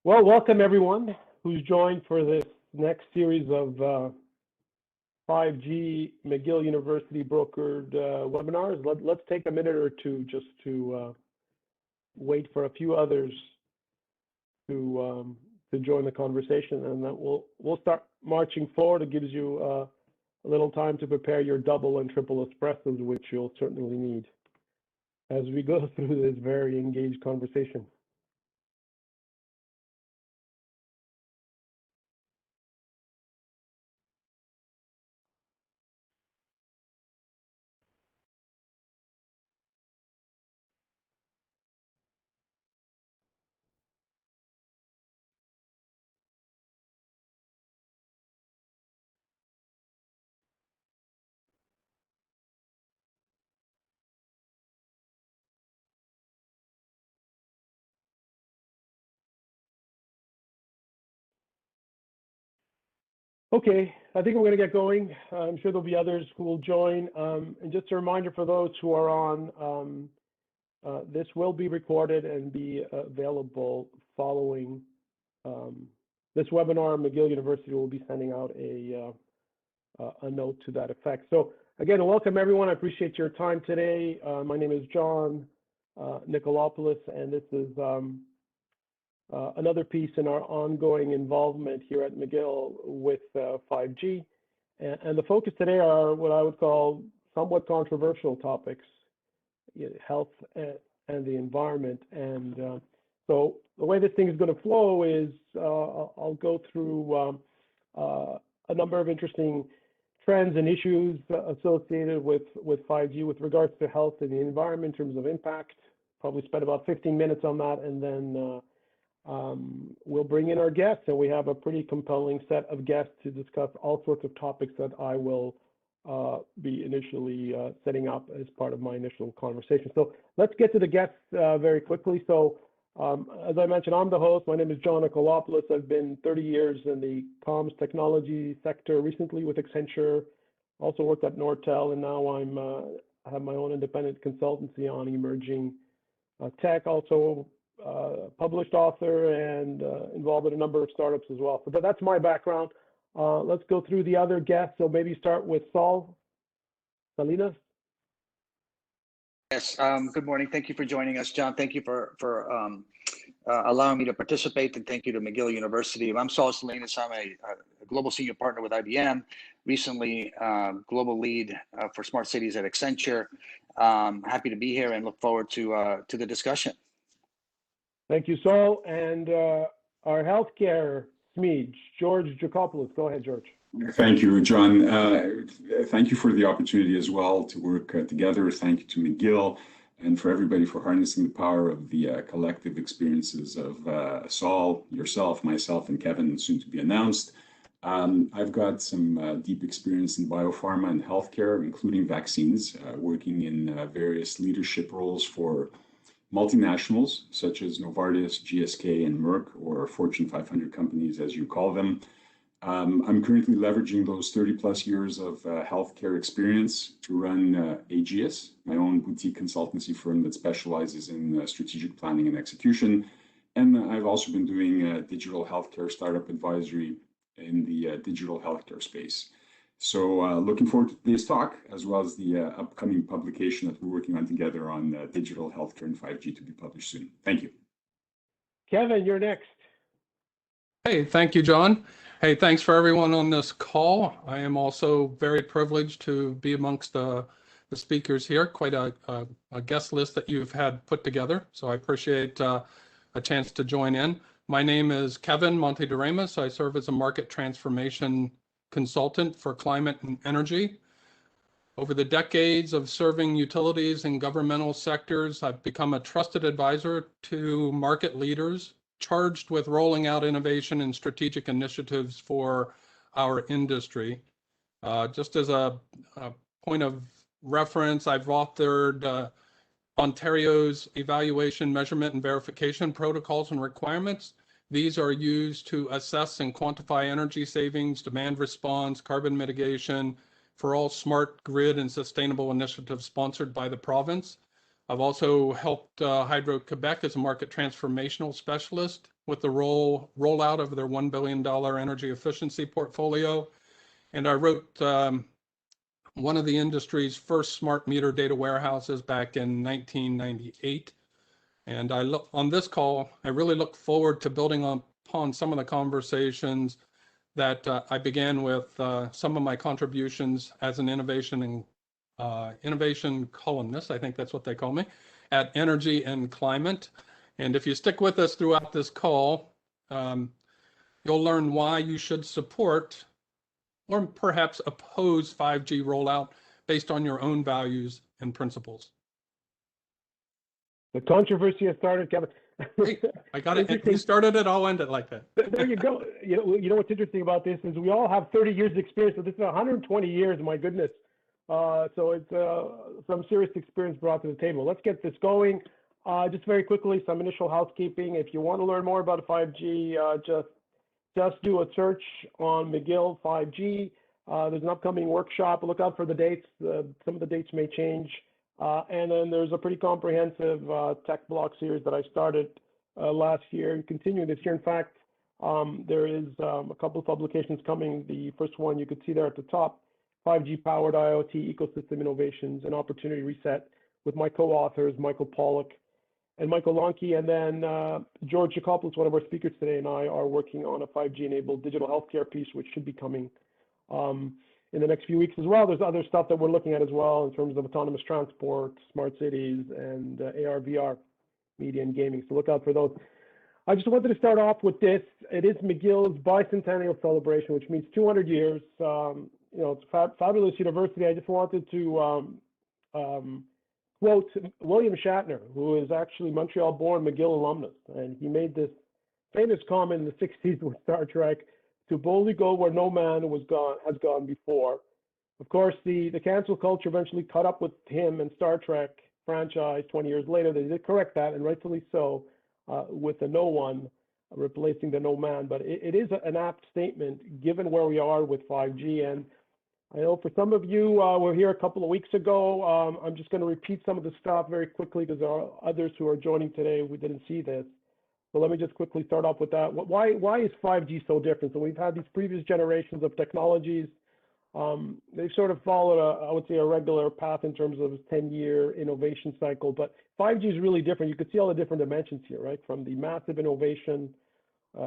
Well, welcome everyone who's joined for this next series of 5G McGill University brokered webinars. Let's take a minute or two just to wait for a few others to join the conversation, and then we'll start marching forward. It gives you a little time to prepare your double and triple espressos, which you'll certainly need as we go through this very engaged conversation. Okay, I think we're going to get going. I'm sure there'll be others who will join. And just a reminder for those who are on, this will be recorded and be available following this webinar. McGill University will be sending out a note to that effect. So again, welcome everyone. I appreciate your time today. My name is John Nicolopoulos, and this is another piece in our ongoing involvement here at McGill with 5G. And the focus today are what I would call somewhat controversial topics, health and the environment. And so the way this thing is going to flow is I'll go through a number of interesting trends and issues associated with 5G with regards to health and the environment in terms of impact. Probably spend about 15 minutes on that, and then we'll bring in our guests, and we have a pretty compelling set of guests to discuss all sorts of topics that I will be initially setting up as part of my initial conversation. So let's get to the guests very quickly. So as I mentioned, I'm the host. My name is John Nicolopoulos. I've been 30 years in the comms technology sector, recently with Accenture, also worked at Nortel, and now I have my own independent consultancy on emerging tech, also published author, and involved in a number of startups as well. So that's my background. Let's go through the other guests. So maybe start with Saul Salinas. Yes, good morning. Thank you for joining us, John. Thank you for allowing me to participate, and thank you to McGill University. I'm Saul Salinas. I'm a global senior partner with IBM, recently global lead for smart cities at Accenture. Happy to be here and look forward to the discussion. Thank you, Saul. And our healthcare SMEJ, George Jacopoulos. Go ahead, George. Thank you, John. Thank you for the opportunity as well to work together. Thank you to McGill and for everybody for harnessing the power of the collective experiences of Saul, yourself, myself, and Kevin, soon to be announced. I've got some deep experience in biopharma and healthcare, including vaccines, working in various leadership roles for multinationals such as Novartis, GSK, and Merck, or Fortune 500 companies, as you call them. I'm currently leveraging those 30 plus years of healthcare experience to run AGS, my own boutique consultancy firm that specializes in strategic planning and execution. And I've also been doing digital healthcare startup advisory in the digital healthcare space. So looking forward to today's talk, as well as the upcoming publication that we're working on together on digital healthcare and 5G to be published soon. Thank you. Kevin, you're next. Hey, thank you, John. Hey, thanks for everyone on this call. I am also very privileged to be amongst the speakers here. Quite a guest list that you've had put together, so I appreciate a chance to join in. My name is Kevin Monteduremas. I serve as a market transformation consultant for climate and energy. Over the decades of serving utilities and governmental sectors, I've become a trusted advisor to market leaders charged with rolling out innovation and strategic initiatives for our industry. Just as a point of reference, I've authored Ontario's evaluation, measurement, and verification protocols and requirements. These are used to assess and quantify energy savings, demand response, carbon mitigation for all smart grid and sustainable initiatives sponsored by the province. I've also helped Hydro-Quebec as a market transformational specialist with the rollout of their $1 billion energy efficiency portfolio. And I wrote one of the industry's first smart meter data warehouses back in 1998. And on this call, I really look forward to building upon some of the conversations that I began with some of my contributions as an innovation columnist, I think that's what they call me, at Energy and Climate. And if you stick with us throughout this call, you'll learn why you should support or perhaps oppose 5G rollout based on your own values and principles. The controversy has started, Kevin. Hey, I got it. If you started it, I'll end it like that. There you go. You know what's interesting about this is we all have 30 years experience, so this is 120 years, my goodness. So it's some serious experience brought to the table. Let's get this going. Just very quickly, some initial housekeeping. If you want to learn more about 5G, just do a search on McGill 5G. There's an upcoming workshop. Look out for the dates. Some of the dates may change. And then there's a pretty comprehensive tech blog series that I started last year and continuing this year. In fact, there is a couple of publications coming. The first one you could see there at the top, 5G powered IoT ecosystem innovations and opportunity reset, with my co-authors, Michael Pollack and Michael Lonke. And then George Jacopoulos, one of our speakers today, and I are working on a 5G enabled digital healthcare piece, which should be coming in the next few weeks as well. There's other stuff that we're looking at as well in terms of autonomous transport, smart cities, and AR, VR, media and gaming. So look out for those. I just wanted to start off with this. It is McGill's bicentennial celebration, which means 200 years. It's a fabulous university. I just wanted to quote William Shatner, who is actually Montreal-born McGill alumnus, and he made this famous comment in the 60s with Star Trek, to boldly go where no man has gone before. Of course, the cancel culture eventually caught up with him and Star Trek franchise 20 years later. They did correct that, and rightfully so, with the no one replacing the no man. But it is an apt statement given where we are with 5G. And I know for some of you were here a couple of weeks ago. I'm just going to repeat some of the stuff very quickly because there are others who are joining today who didn't see this. So let me just quickly start off with that. Why is 5G so different? So we've had these previous generations of technologies. They've sort of followed, I would say, a regular path in terms of a 10-year innovation cycle. But 5G is really different. You could see all the different dimensions here, right? From the massive innovation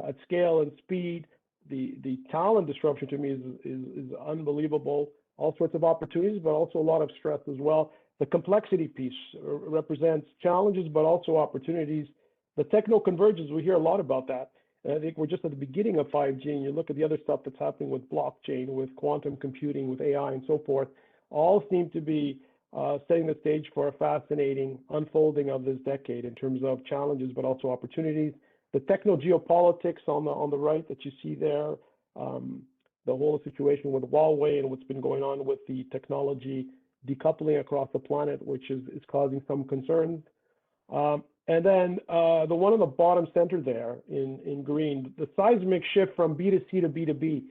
at scale and speed. The talent disruption to me is unbelievable. All sorts of opportunities, but also a lot of stress as well. The complexity piece represents challenges, but also opportunities. The techno convergence, we hear a lot about that. And I think we're just at the beginning of 5G, and you look at the other stuff that's happening with blockchain, with quantum computing, with AI, and so forth, all seem to be setting the stage for a fascinating unfolding of this decade in terms of challenges, but also opportunities. The techno geopolitics on the right that you see there, the whole situation with Huawei and what's been going on with the technology decoupling across the planet, which is causing some concerns. And then the one on the bottom center there in green, the seismic shift from B2C to B2B,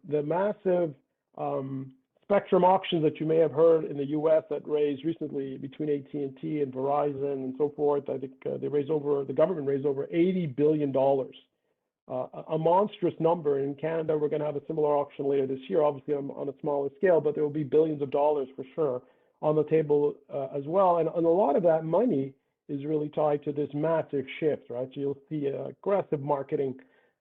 the massive spectrum auctions that you may have heard in the US that raised recently between AT&T and Verizon and so forth. I think the government raised over $80 billion, a monstrous number. In Canada, we're going to have a similar auction later this year, obviously on a smaller scale, but there will be billions of dollars for sure on the table as well. And a lot of that money is really tied to this massive shift, right? So you'll see aggressive marketing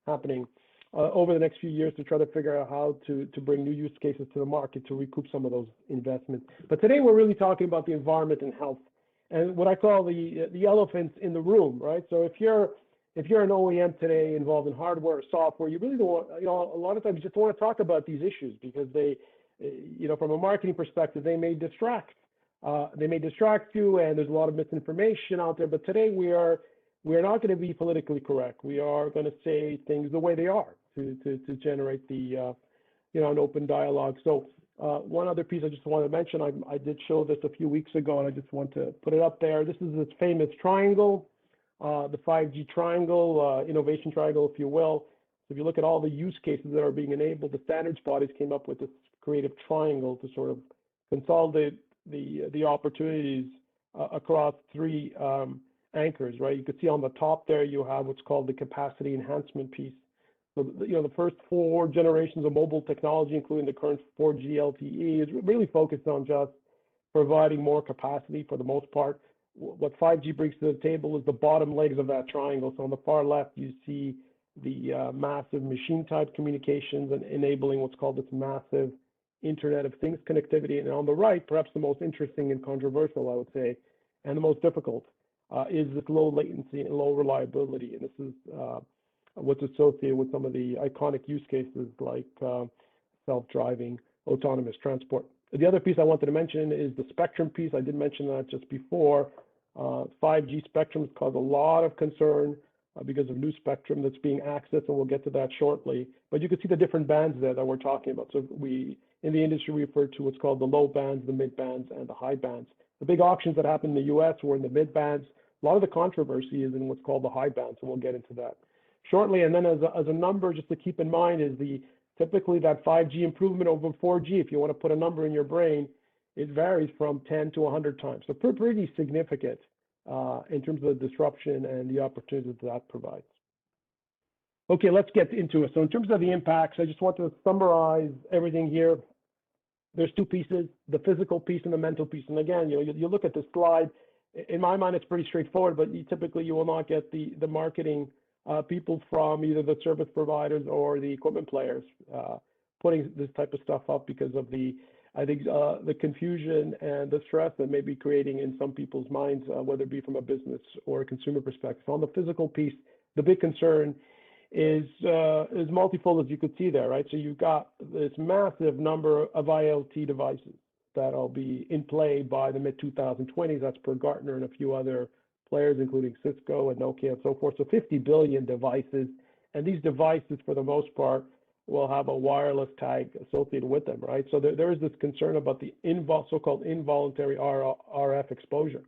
happening over the next few years to try to figure out how to bring new use cases to the market to recoup some of those investments. But today we're really talking about the environment and health, and what I call the elephants in the room, right? So if you're an OEM today involved in hardware or software, you really don't want, a lot of times you just don't want to talk about these issues because they, from a marketing perspective, they may distract. They may distract you, and there's a lot of misinformation out there. But today we are not going to be politically correct. We are going to say things the way they are to generate the an open dialogue. So one other piece I just want to mention, I did show this a few weeks ago, and I just want to put it up there. This is this famous triangle, the 5G triangle, innovation triangle, if you will. So if you look at all the use cases that are being enabled, the standards bodies came up with this creative triangle to sort of consolidate the opportunities across three anchors, right? You can see on the top there, you have what's called the capacity enhancement piece. So, the first 4 generations of mobile technology, including the current 4G LTE, is really focused on just providing more capacity for the most part. What 5G brings to the table is the bottom legs of that triangle. So on the far left, you see the massive machine type communications and enabling what's called this massive Internet of Things connectivity. And on the right, perhaps the most interesting and controversial, I would say, and the most difficult, is this low latency and low reliability. And this is what's associated with some of the iconic use cases like self-driving autonomous transport. The other piece I wanted to mention is the spectrum piece. I did mention that just before. 5G spectrum has caused a lot of concern because of new spectrum that's being accessed, and we'll get to that shortly. But you can see the different bands there that we're talking about. So in the industry, we refer to what's called the low bands, the mid bands, and the high bands. The big auctions that happened in the US were in the mid bands. A lot of the controversy is in what's called the high bands, and we'll get into that shortly. And then as a number just to keep in mind is typically that 5G improvement over 4G. If you want to put a number in your brain, it varies from 10 to 100 times. So pretty significant in terms of the disruption and the opportunities that provides. Okay, let's get into it. So in terms of the impacts, I just want to summarize everything here. There's 2 pieces, the physical piece and the mental piece. And again, you look at the slide, in my mind, it's pretty straightforward, but typically you will not get the marketing people from either the service providers or the equipment players putting this type of stuff up because of the confusion and the stress that may be creating in some people's minds, whether it be from a business or a consumer perspective. So on the physical piece, the big concern is multifold, as you could see there, right? So you've got this massive number of IoT devices that'll be in play by the mid-2020s. That's per Gartner and a few other players, including Cisco and Nokia and so forth. So 50 billion devices. And these devices, for the most part, will have a wireless tag associated with them, right? So there is this concern about the so-called involuntary RF exposure.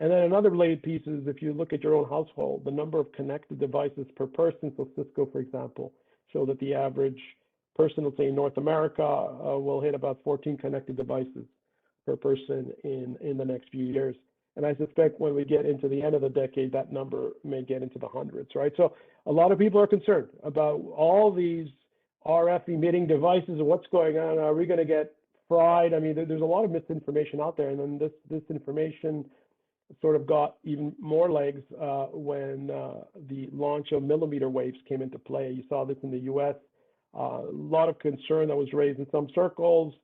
And then another related piece is if you look at your own household, the number of connected devices per person. So Cisco, for example, show that the average person, let's say in North America, will hit about 14 connected devices per person in the next few years. And I suspect when we get into the end of the decade, that number may get into the hundreds, right? So a lot of people are concerned about all these RF emitting devices and what's going on. Are we going to get fried? I mean, there's a lot of misinformation out there. And then this information sort of got even more legs when the launch of millimeter waves came into play. You saw this in the US. A lot of concern that was raised in some circles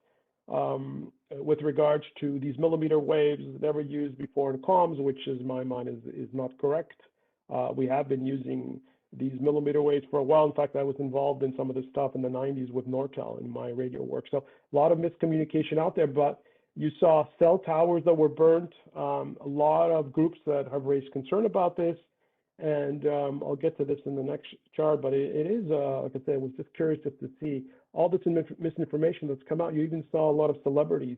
with regards to these millimeter waves never used before in comms, which in my mind is not correct. We have been using these millimeter waves for a while. In fact, I was involved in some of this stuff in the 90s with Nortel in my radio work. So a lot of miscommunication out there, but you saw cell towers that were burnt, a lot of groups that have raised concern about this. And I'll get to this in the next chart, but it is, like I said, I was just curious just to see all this misinformation that's come out. You even saw a lot of celebrities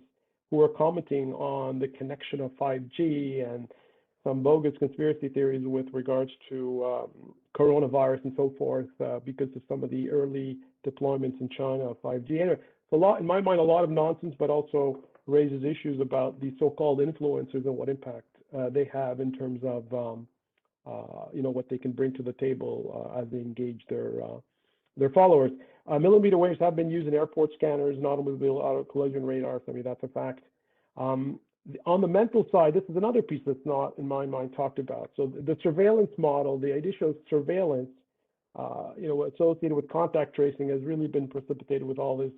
who are commenting on the connection of 5G and some bogus conspiracy theories with regards to coronavirus and so forth because of some of the early deployments in China of 5G. Anyway, it's a lot, in my mind, a lot of nonsense, but also raises issues about the so-called influencers and what impact they have in terms of what they can bring to the table as they engage their followers. Millimeter waves have been used in airport scanners and automobile auto collision radars. I mean, that's a fact. On the mental side, this is another piece that's not, in my mind, talked about. So the surveillance model, the idea of surveillance, associated with contact tracing has really been precipitated with all this,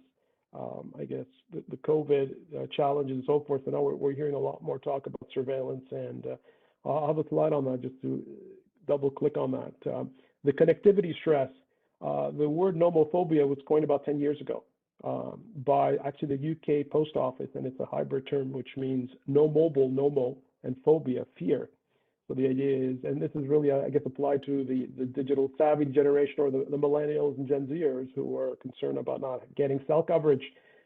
I guess, the COVID challenges and so forth. So now we're hearing a lot more talk about surveillance, and I'll have a slide on that just to double click on that. The connectivity stress, the word nomophobia was coined about 10 years ago by actually the UK Post Office, and it's a hybrid term which means no mobile, nomo, and phobia, fear. So the idea is, and this is really, I guess, applied to the digital savvy generation or the millennials and Gen Zers who are concerned about not getting cell coverage.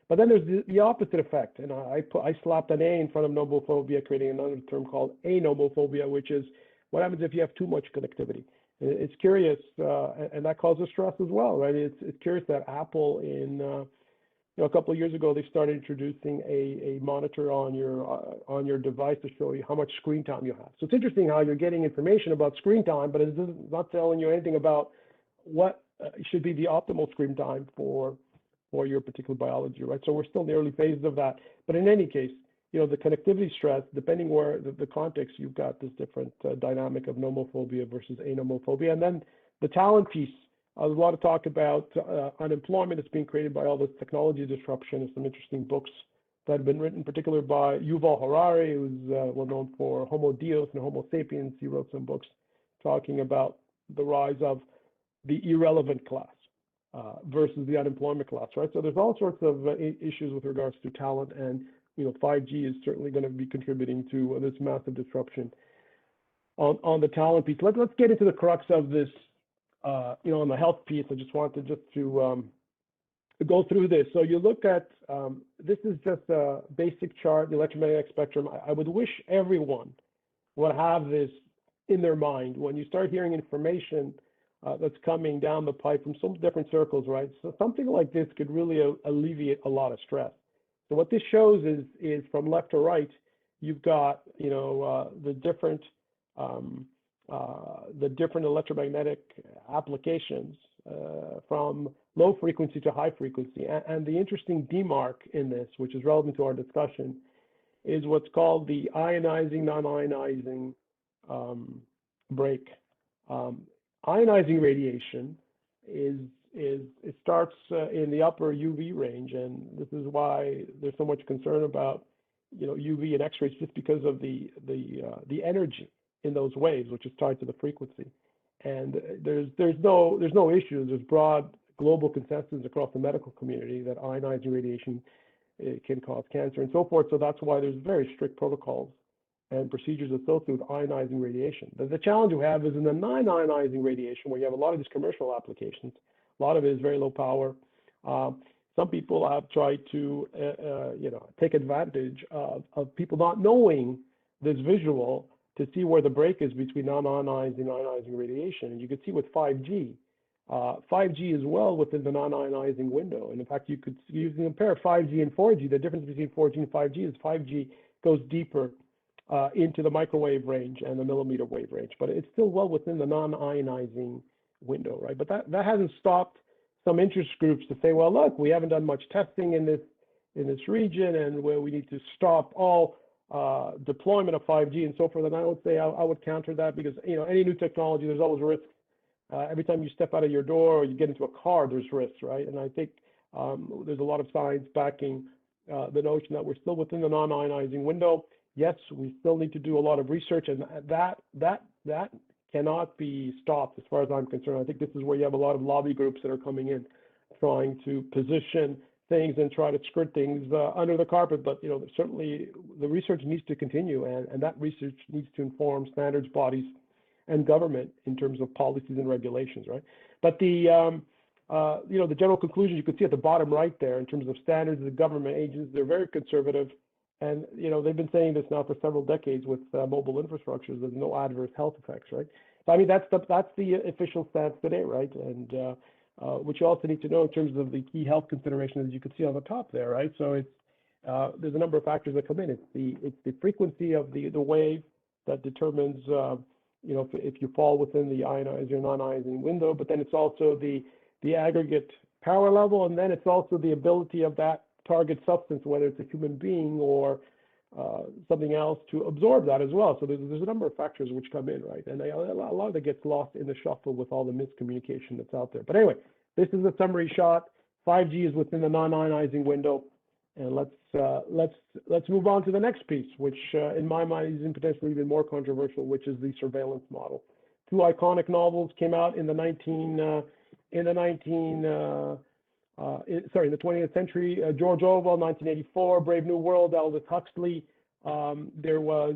But then there's the opposite effect, and I slapped an A in front of nomophobia, creating another term called anomophobia, which is what happens if you have too much connectivity. It's curious, and that causes stress as well, right? It's curious that Apple in a couple of years ago, they started introducing a monitor on your device to show you how much screen time you have. So it's interesting how you're getting information about screen time, but it's not telling you anything about what should be the optimal screen time for your particular biology, right? So we're still in the early phases of that. But in any case, the connectivity stress, depending where the context, you've got this different dynamic of nomophobia versus anomophobia. And then the talent piece. There's a lot of talk about unemployment that's being created by all this technology disruption. There's some interesting books that have been written, particularly by Yuval Harari, who's well known for Homo Deus and Homo Sapiens. He wrote some books talking about the rise of the irrelevant class versus the unemployment class, right? So there's all sorts of issues with regards to talent, and 5G is certainly going to be contributing to this massive disruption on the talent piece. Let's get into the crux of this. On the health piece, I just wanted to go through this. So you look at, this is just a basic chart, the electromagnetic spectrum. I would wish everyone would have this in their mind when you start hearing information that's coming down the pipe from some different circles, right? So something like this could really alleviate a lot of stress. So what this shows is from left to right, you've got, the different electromagnetic applications from low frequency to high frequency. And the interesting demarc in this, which is relevant to our discussion, is what's called the ionizing, non-ionizing break. Ionizing radiation it starts in the upper UV range, and this is why there's so much concern about UV and X-rays, just because of the energy in those waves, which is tied to the frequency. And there's no issues. There's broad global consensus across the medical community that ionizing radiation can cause cancer and so forth. So that's why there's very strict protocols and procedures associated with ionizing radiation. The challenge we have is in the non-ionizing radiation, where you have a lot of these commercial applications. A lot of it is very low power. Some people have tried to take advantage of people not knowing this visual to see where the break is between non-ionizing and ionizing radiation. And you can see with 5G, 5G is well within the non-ionizing window. And in fact, you can compare 5G and 4G. The difference between 4G and 5G is 5G goes deeper into the microwave range and the millimeter wave range, but it's still well within the non-ionizing window, right? But that hasn't stopped some interest groups to say, well, look, we haven't done much testing in this region, and where we need to stop all deployment of 5G and so forth. And I would say I would counter that, because any new technology, there's always risks. Every time you step out of your door or you get into a car, there's risks, right? And I think there's a lot of science backing the notion that we're still within the non-ionizing window. Yes, we still need to do a lot of research, and that cannot be stopped as far as I'm concerned. I think this is where you have a lot of lobby groups that are coming in, trying to position things and try to skirt things under the carpet. But certainly the research needs to continue, and that research needs to inform standards bodies and government in terms of policies and regulations, right? But the general conclusion you can see at the bottom right there, in terms of standards, the government agencies, they're very conservative. And they've been saying this now for several decades with mobile infrastructures. There's no adverse health effects, right? So I mean, that's the official stance today, right? And which you also need to know in terms of the key health considerations, as you can see on the top there, right? So it's there's a number of factors that come in. It's the frequency of the wave that determines if you fall within the ionizing or non-ionizing window. But then it's also the aggregate power level, and then it's also the ability of that target substance, whether it's a human being or something else, to absorb that as well. So there's a number of factors which come in, right? And a lot of that gets lost in the shuffle with all the miscommunication that's out there. But anyway, this is a summary shot. 5G is within the non-ionizing window, and let's move on to the next piece, which in my mind is potentially even more controversial, which is the surveillance model. Two iconic novels came out in the 20th century. George Orwell, 1984, Brave New World, Aldous Huxley. There was,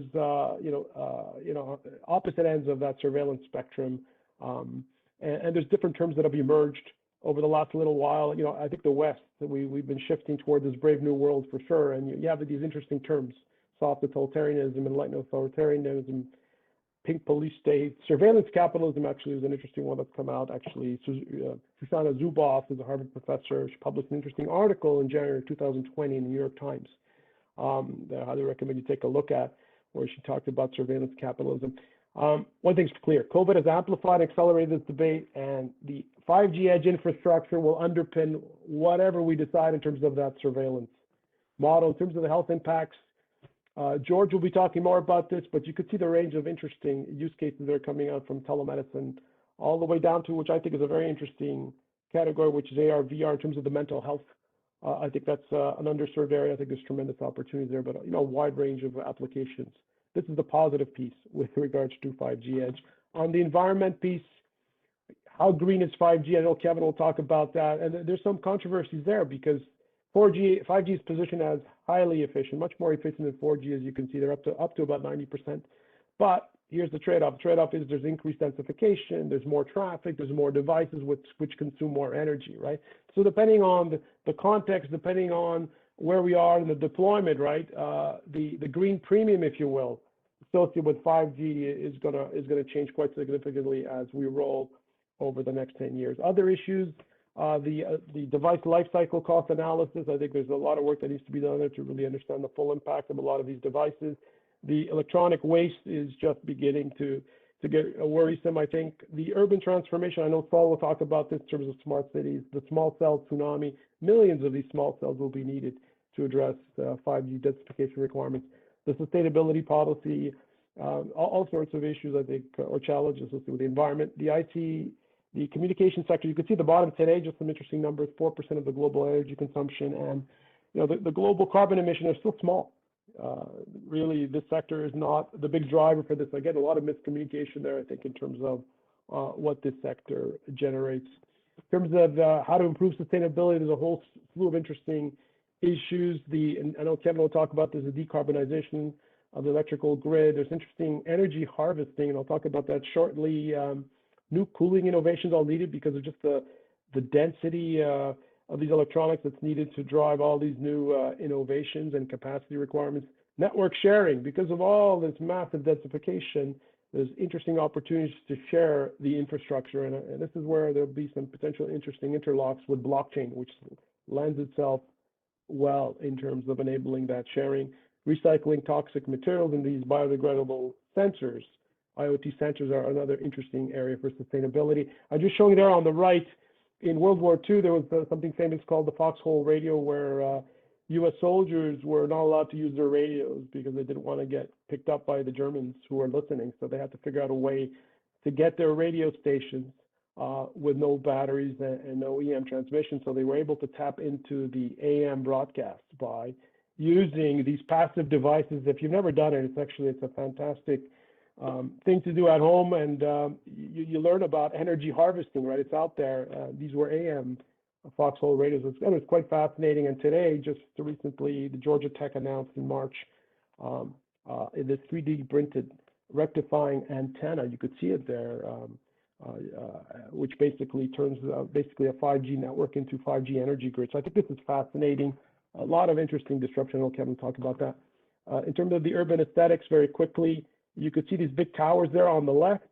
opposite ends of that surveillance spectrum, and there's different terms that have emerged over the last little while. I think the West, we've been shifting toward this Brave New World for sure, and you have these interesting terms: soft totalitarianism, enlightened authoritarianism, pink police state. Surveillance capitalism actually is an interesting one that's come out. Actually, Susanna Zuboff is a Harvard professor. She published an interesting article in January 2020 in the New York Times that I highly recommend you take a look at, where she talked about surveillance capitalism. One thing's clear: COVID has amplified and accelerated this debate, and the 5G edge infrastructure will underpin whatever we decide in terms of that surveillance model. In terms of the health impacts, George will be talking more about this, but you could see the range of interesting use cases that are coming out from telemedicine all the way down to, which I think is a very interesting category, which is AR, VR in terms of the mental health. I think that's an underserved area. I think there's tremendous opportunity there, but a wide range of applications. This is the positive piece with regards to 5G edge. On the environment piece, how green is 5G? I know Kevin will talk about that, and there's some controversies there because 5G is positioned as highly efficient, much more efficient than 4G, as you can see. They're up to about 90%. But here's the trade-off. The trade-off is there's increased densification, there's more traffic, there's more devices which consume more energy, right? So depending on the context, depending on where we are in the deployment, right, the green premium, if you will, associated with 5G is gonna change quite significantly as we roll over the next 10 years. Other issues, the device lifecycle cost analysis. I think there's a lot of work that needs to be done there to really understand the full impact of a lot of these devices. The electronic waste is just beginning to get worrisome, I think. The urban transformation, I know Saul will talk about this in terms of smart cities, the small cell tsunami. Millions of these small cells will be needed to address 5G densification requirements. The sustainability policy, all sorts of issues, I think, or challenges associated with the environment. The IT, the communication sector, you can see the bottom today, just some interesting numbers, 4% of the global energy consumption, and the global carbon emission is still small. Really, this sector is not the big driver for this. Again, a lot of miscommunication there, I think, in terms of what this sector generates. In terms of how to improve sustainability, there's a whole slew of interesting issues. And I know Kevin will talk about this, the decarbonization of the electrical grid. There's interesting energy harvesting, and I'll talk about that shortly. New cooling innovations all needed because of just the density of these electronics that's needed to drive all these new innovations and capacity requirements. Network sharing, because of all this massive densification, there's interesting opportunities to share the infrastructure, and this is where there'll be some potential interesting interlocks with blockchain, which lends itself well in terms of enabling that sharing. Recycling toxic materials and these biodegradable sensors. IoT sensors are another interesting area for sustainability. I'm just showing there on the right, in World War II, there was something famous called the foxhole radio, where U.S. soldiers were not allowed to use their radios because they didn't want to get picked up by the Germans who were listening. So they had to figure out a way to get their radio stations with no batteries and no EM transmission. So they were able to tap into the AM broadcast by using these passive devices. If you've never done it, it's a fantastic thing to do at home, and you learn about energy harvesting, right? It's out there. These were AM foxhole radios. It was quite fascinating. And today, just recently, the Georgia Tech announced in March in this 3D printed rectifying antenna. You could see it there, which basically turns basically a 5G network into 5G energy grid. So I think this is fascinating. A lot of interesting disruption. I know Kevin talked about that. In terms of the urban aesthetics, very quickly, you could see these big towers there on the left.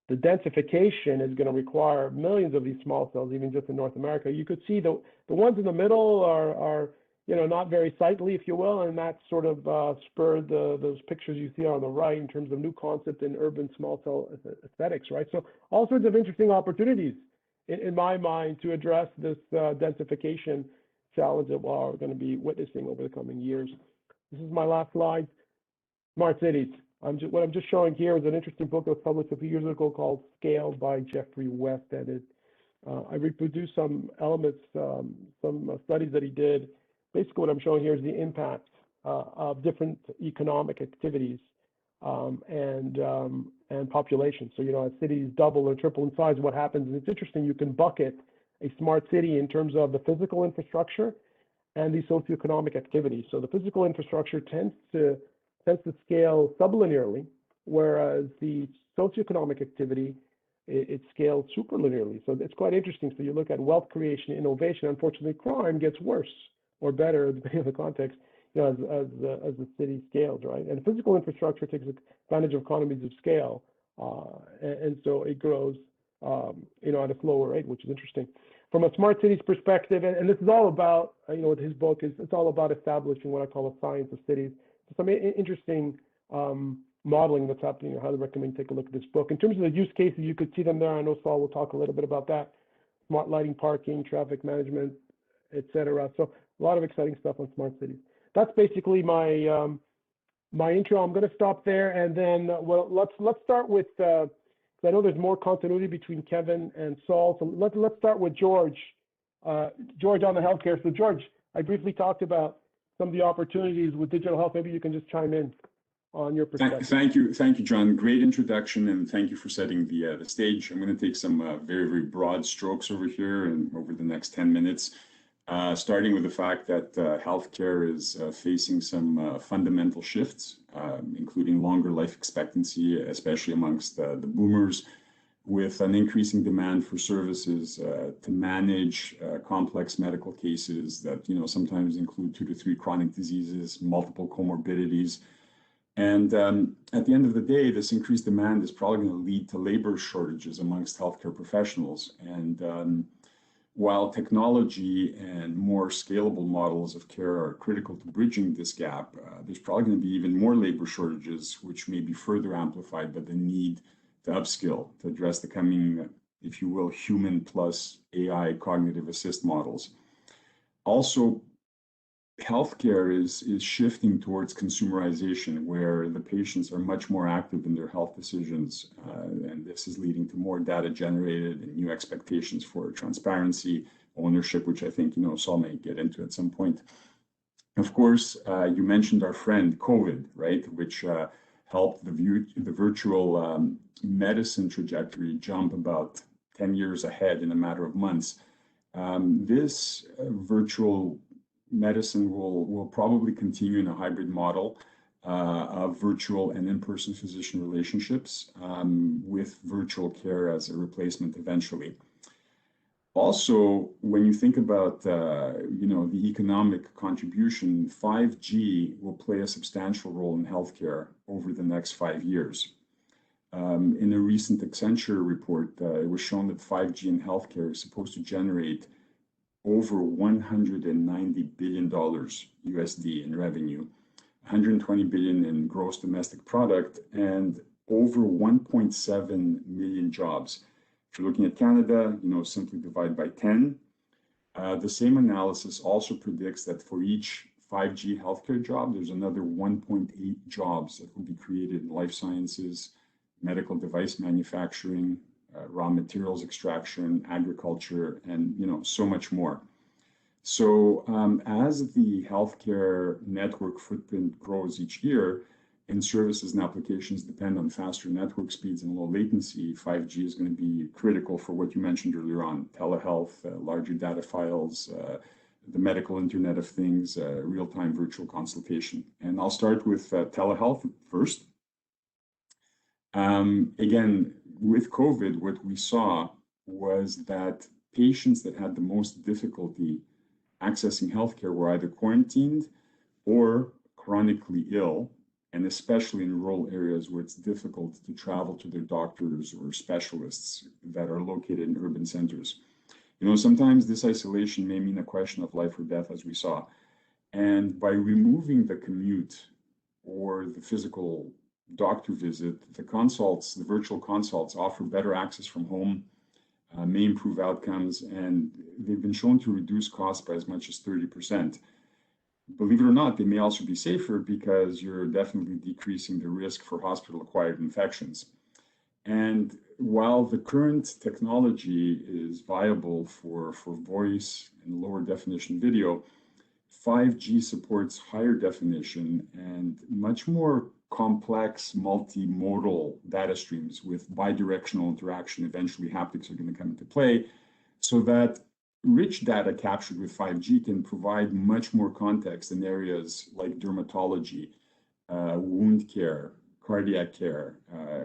The densification is going to require millions of these small cells, even just in North America. You could see the ones in the middle are not very sightly, if you will, and that sort of spurred those pictures you see on the right in terms of new concept in urban small cell aesthetics, right? So all sorts of interesting opportunities in my mind to address this densification challenge that we're going to be witnessing over the coming years. This is my last slide. Smart cities. What I'm just showing here is an interesting book that was published a few years ago called Scale by Jeffrey West. And I reproduced some elements, some studies that he did. Basically, what I'm showing here is the impact of different economic activities and population. So, as cities double or triple in size, what happens? And it's interesting, you can bucket a smart city in terms of the physical infrastructure and the socioeconomic activities. So the physical infrastructure tends to scale sublinearly, whereas the socioeconomic activity, it scales superlinearly. So it's quite interesting. So you look at wealth creation, innovation. Unfortunately, crime gets worse or better, depending on the context, as the city scales, right? And physical infrastructure takes advantage of economies of scale, and so it grows, at a slower rate, which is interesting. From a smart cities perspective, and this is all about, with his book, it's all about establishing what I call a science of cities. Some interesting modeling that's happening. I highly recommend take a look at this book. In terms of the use cases, you could see them there. I know Saul will talk a little bit about that. Smart lighting, parking, traffic management, etc. So a lot of exciting stuff on smart cities. That's basically my my intro. I'm going to stop there, and then let's start with. I know there's more continuity between Kevin and Saul, so let's start with George. George on the healthcare. So George, I briefly talked about some of the opportunities with digital health. Maybe you can just chime in on your perspective. Thank you, John. Great introduction, and thank you for setting the stage. I'm going to take some very, very broad strokes over here and over the next 10 minutes, starting with the fact that healthcare is facing some fundamental shifts, including longer life expectancy, especially amongst the boomers, with an increasing demand for services to manage complex medical cases that sometimes include 2 to 3 chronic diseases, multiple comorbidities. And at the end of the day, this increased demand is probably going to lead to labor shortages amongst healthcare professionals. And while technology and more scalable models of care are critical to bridging this gap, there's probably going to be even more labor shortages, which may be further amplified by the need to upskill to address the coming, if you will, human plus AI cognitive assist models. Also, healthcare is shifting towards consumerization, where the patients are much more active in their health decisions, and this is leading to more data generated and new expectations for transparency, ownership, which I think Saul may get into at some point. Of course, you mentioned our friend COVID, right, which helped the virtual medicine trajectory jump about 10 years ahead in a matter of months. This virtual medicine will probably continue in a hybrid model of virtual and in-person physician relationships, with virtual care as a replacement eventually. Also, when you think about the economic contribution, 5G will play a substantial role in healthcare over the next 5 years. In a recent Accenture report, it was shown that 5G in healthcare is supposed to generate over $190 billion USD in revenue, 120 billion in gross domestic product, and over 1.7 million jobs. If you're looking at Canada, simply divide by 10. The same analysis also predicts that for each 5G healthcare job, there's another 1.8 jobs that will be created in life sciences, medical device manufacturing, raw materials extraction, agriculture, and so much more. So as the healthcare network footprint grows each year, and services and applications depend on faster network speeds and low latency, 5G is going to be critical for what you mentioned earlier on: telehealth, larger data files, the medical Internet of Things, real-time virtual consultation. And I'll start with telehealth first. Again, with COVID, what we saw was that patients that had the most difficulty accessing healthcare were either quarantined or chronically ill, and especially in rural areas where it's difficult to travel to their doctors or specialists that are located in urban centers. Sometimes this isolation may mean a question of life or death, as we saw. And by removing the commute or the physical doctor visit, the virtual consults offer better access from home, may improve outcomes, and they've been shown to reduce costs by as much as 30%. Believe it or not, they may also be safer because you're definitely decreasing the risk for hospital-acquired infections. And while the current technology is viable for voice and lower definition video, 5G supports higher definition and much more complex multimodal data streams with bidirectional interaction. Eventually, haptics are going to come into play, so that rich data captured with 5G can provide much more context in areas like dermatology, wound care, cardiac care,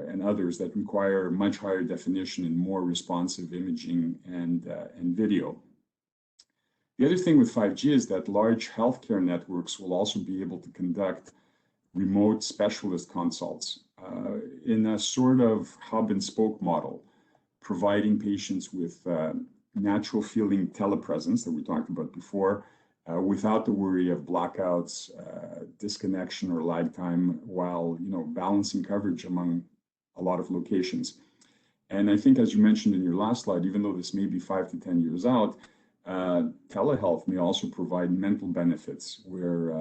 and others that require much higher definition and more responsive imaging and video. The other thing with 5G is that large healthcare networks will also be able to conduct remote specialist consults in a sort of hub and spoke model, providing patients with natural feeling telepresence that we talked about before, without the worry of blackouts, disconnection, or lag time, while balancing coverage among a lot of locations. And I think, as you mentioned in your last slide, even though this may be 5 to 10 years out, telehealth may also provide mental benefits, where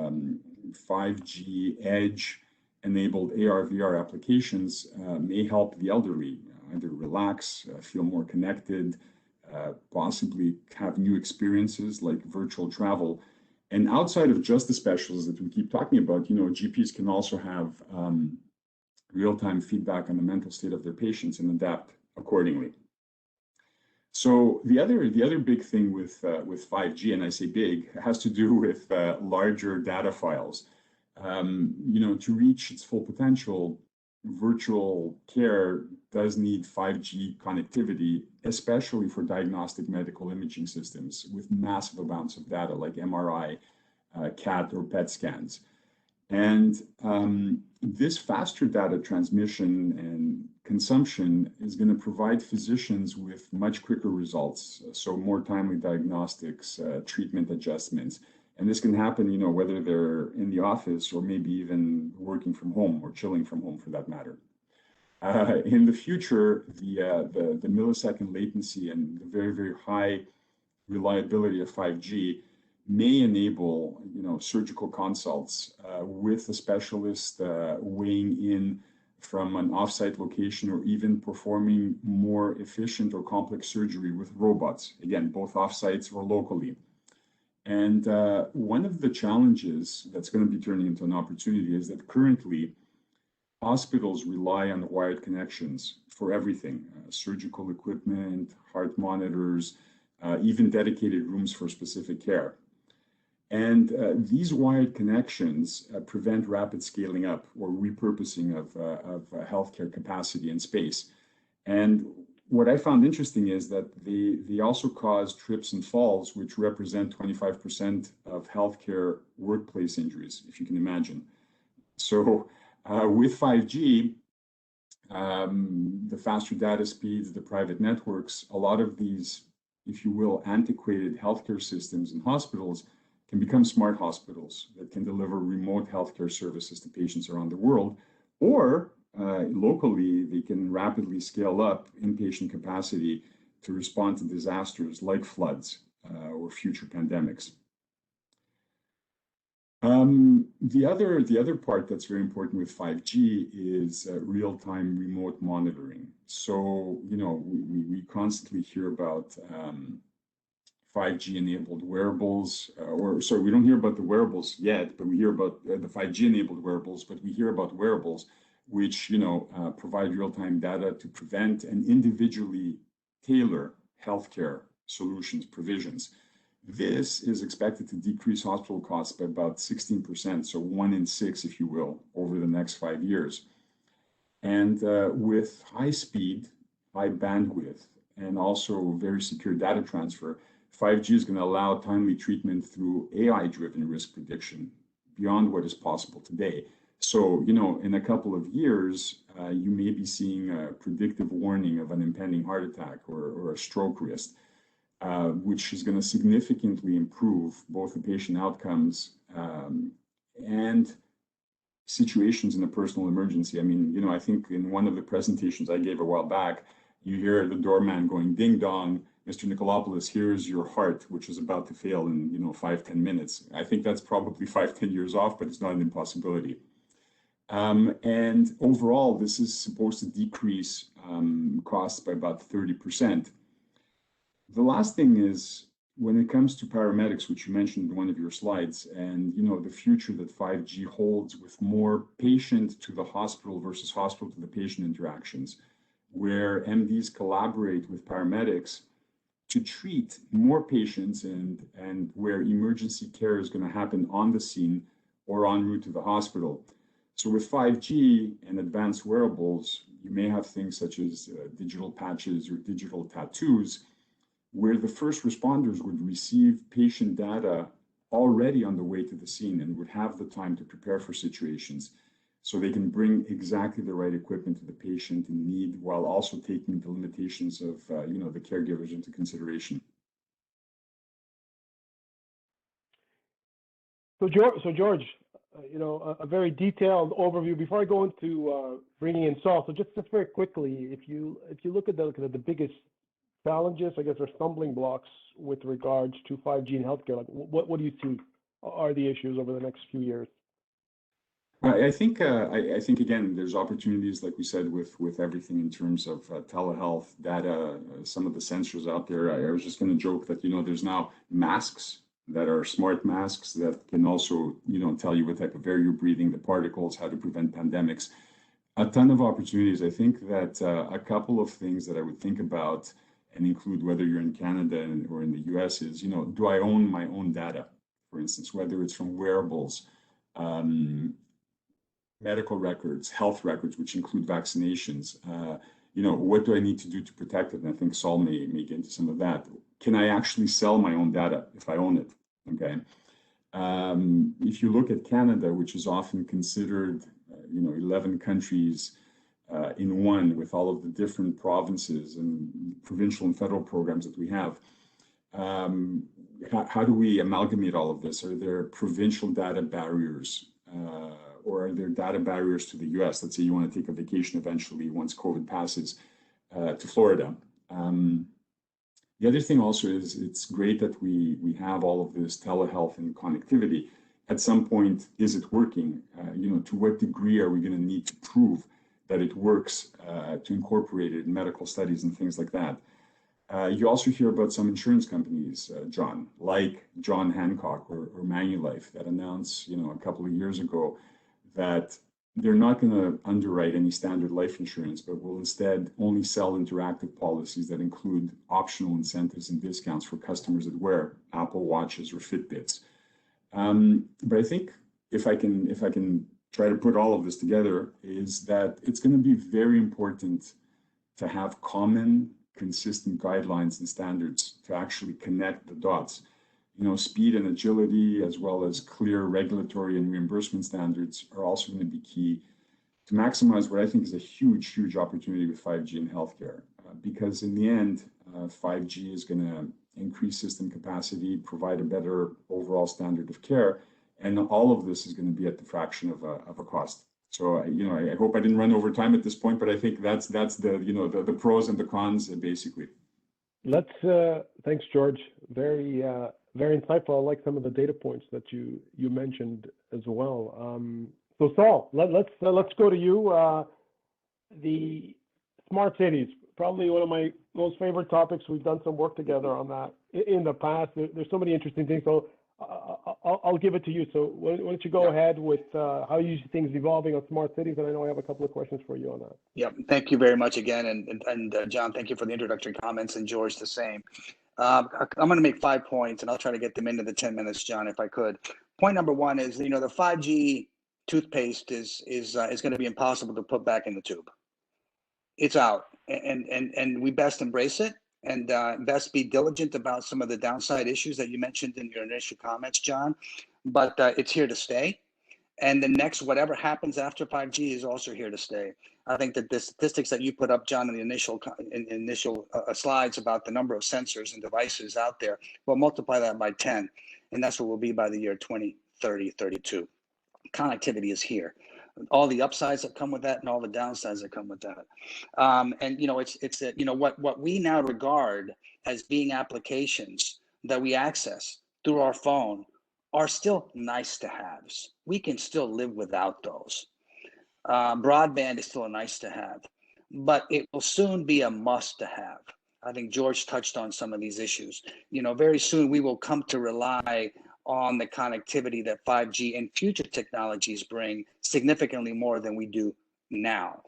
5G edge-enabled AR/VR applications may help the elderly either relax, feel more connected, possibly have new experiences like virtual travel. And outside of just the specialists that we keep talking about, GPs can also have real-time feedback on the mental state of their patients and adapt accordingly. So the other big thing with 5G, and I say big, has to do with larger data files. To reach its full potential, virtual care does need 5G connectivity, especially for diagnostic medical imaging systems with massive amounts of data like MRI, CAT, or PET scans. And this faster data transmission and consumption is going to provide physicians with much quicker results, so more timely diagnostics, treatment adjustments. And this can happen, whether they're in the office or maybe even working from home or chilling from home for that matter. In the future, the millisecond latency and the very, very high reliability of 5G may enable, surgical consults with a specialist weighing in from an offsite location, or even performing more efficient or complex surgery with robots, again, both offsites or locally. And one of the challenges that's going to be turning into an opportunity is that currently hospitals rely on wired connections for everything, surgical equipment, heart monitors, even dedicated rooms for specific care. And these wired connections prevent rapid scaling up or repurposing of healthcare capacity and space. And what I found interesting is that they also cause trips and falls, which represent 25% of healthcare workplace injuries, if you can imagine. So with 5G, the faster data speeds, the private networks, a lot of these, if you will, antiquated healthcare systems and hospitals can become smart hospitals that can deliver remote healthcare services to patients around the world, or locally, they can rapidly scale up inpatient capacity to respond to disasters like floods or future pandemics. The other part that's very important with 5G is real-time remote monitoring. So, we constantly hear about 5G-enabled wearables, we don't hear about the wearables yet, but we hear about the 5G-enabled wearables, but we hear about wearables which, provide real-time data to prevent and individually tailor healthcare solutions provisions. This is expected to decrease hospital costs by about 16%, so 1 in 6, if you will, over the next 5 years. And with high speed, high bandwidth, and also very secure data transfer, 5G is going to allow timely treatment through AI-driven risk prediction beyond what is possible today. So, in a couple of years, you may be seeing a predictive warning of an impending heart attack or a stroke risk, which is going to significantly improve both the patient outcomes and situations in a personal emergency. I mean, I think in one of the presentations I gave a while back, you hear the doorman going, ding dong, Mr. Nikolopoulos, here's your heart, which is about to fail in, 5-10 minutes. I think that's probably 5-10 years off, but it's not an impossibility. And overall, this is supposed to decrease costs by about 30%. The last thing is, when it comes to paramedics, which you mentioned in one of your slides, and the future that 5G holds with more patient to the hospital versus hospital to the patient interactions, where MDs collaborate with paramedics to treat more patients and where emergency care is going to happen on the scene or en route to the hospital. So with 5G and advanced wearables, you may have things such as digital patches or digital tattoos, where the first responders would receive patient data already on the way to the scene and would have the time to prepare for situations so they can bring exactly the right equipment to the patient in need while also taking the limitations of the caregivers into consideration. So George, a very detailed overview. Before I go into bringing in Saul, so just very quickly, if you look at the biggest challenges, I guess, or stumbling blocks with regards to 5G in healthcare, like what do you see are the issues over the next few years? I think again, there's opportunities, like we said, with everything in terms of telehealth data, some of the sensors out there. I was just going to joke that there's now masks that are smart masks that can also tell you what type of air you're breathing, the particles, how to prevent pandemics. A ton of opportunities. I think that a couple of things that I would think about and include, whether you're in Canada or in the US, is do I own my own data, for instance, whether it's from wearables, medical records, health records, which include vaccinations. What do I need to do to protect it? And I think Saul may get into some of that. Can I actually sell my own data if I own it? Okay. If you look at Canada, which is often considered, 11 countries in one, with all of the different provinces and provincial and federal programs that we have, how do we amalgamate all of this? Are there provincial data barriers? Or are there data barriers to the US? Let's say you want to take a vacation eventually once COVID passes to Florida. The other thing also is it's great that we have all of this telehealth and connectivity. At some point, is it working? To what degree are we going to need to prove that it works to incorporate it in medical studies and things like that? You also hear about some insurance companies, John, like John Hancock or Manulife, that announced, a couple of years ago that they're not going to underwrite any standard life insurance, but will instead only sell interactive policies that include optional incentives and discounts for customers that wear Apple Watches or Fitbits. But I think if I can try to put all of this together, is that it's going to be very important to have common, consistent guidelines and standards to actually connect the dots. Speed and agility, as well as clear regulatory and reimbursement standards, are also going to be key to maximize what I think is a huge, huge opportunity with 5G in healthcare. Because in the end, 5G is going to increase system capacity, provide a better overall standard of care, and all of this is going to be at the fraction of a cost. So, I hope I didn't run over time at this point, but I think that's the pros and the cons, basically. Thanks, George. Very insightful. I like some of the data points that you mentioned as well. So Saul, let's go to you. The smart cities, probably one of my most favorite topics. We've done some work together on that in the past. There's so many interesting things. So I'll give it to you. So why don't you go ahead with how you see things evolving on smart cities, and I know I have a couple of questions for you on that. Yeah, thank you very much again, and John, thank you for the introductory comments, and George the same. I'm going to make 5 points, and I'll try to get them into the 10 minutes, John, if I could. Point number one is, the 5G toothpaste is going to be impossible to put back in the tube. It's out, and we best embrace it, and best be diligent about some of the downside issues that you mentioned in your initial comments, John. But it's here to stay, and the next whatever happens after 5G is also here to stay. I think that the statistics that you put up, John, in the initial slides about the number of sensors and devices out there, well, multiply that by 10, and that's what we'll be by the year 2030, 32. Connectivity is here. All the upsides that come with that and all the downsides that come with that. And what we now regard as being applications that we access through our phone are still nice to haves. We can still live without those. Broadband is still a nice to have, but it will soon be a must to have. I think George touched on some of these issues. Very soon we will come to rely on the connectivity that 5G and future technologies bring significantly more than we do now,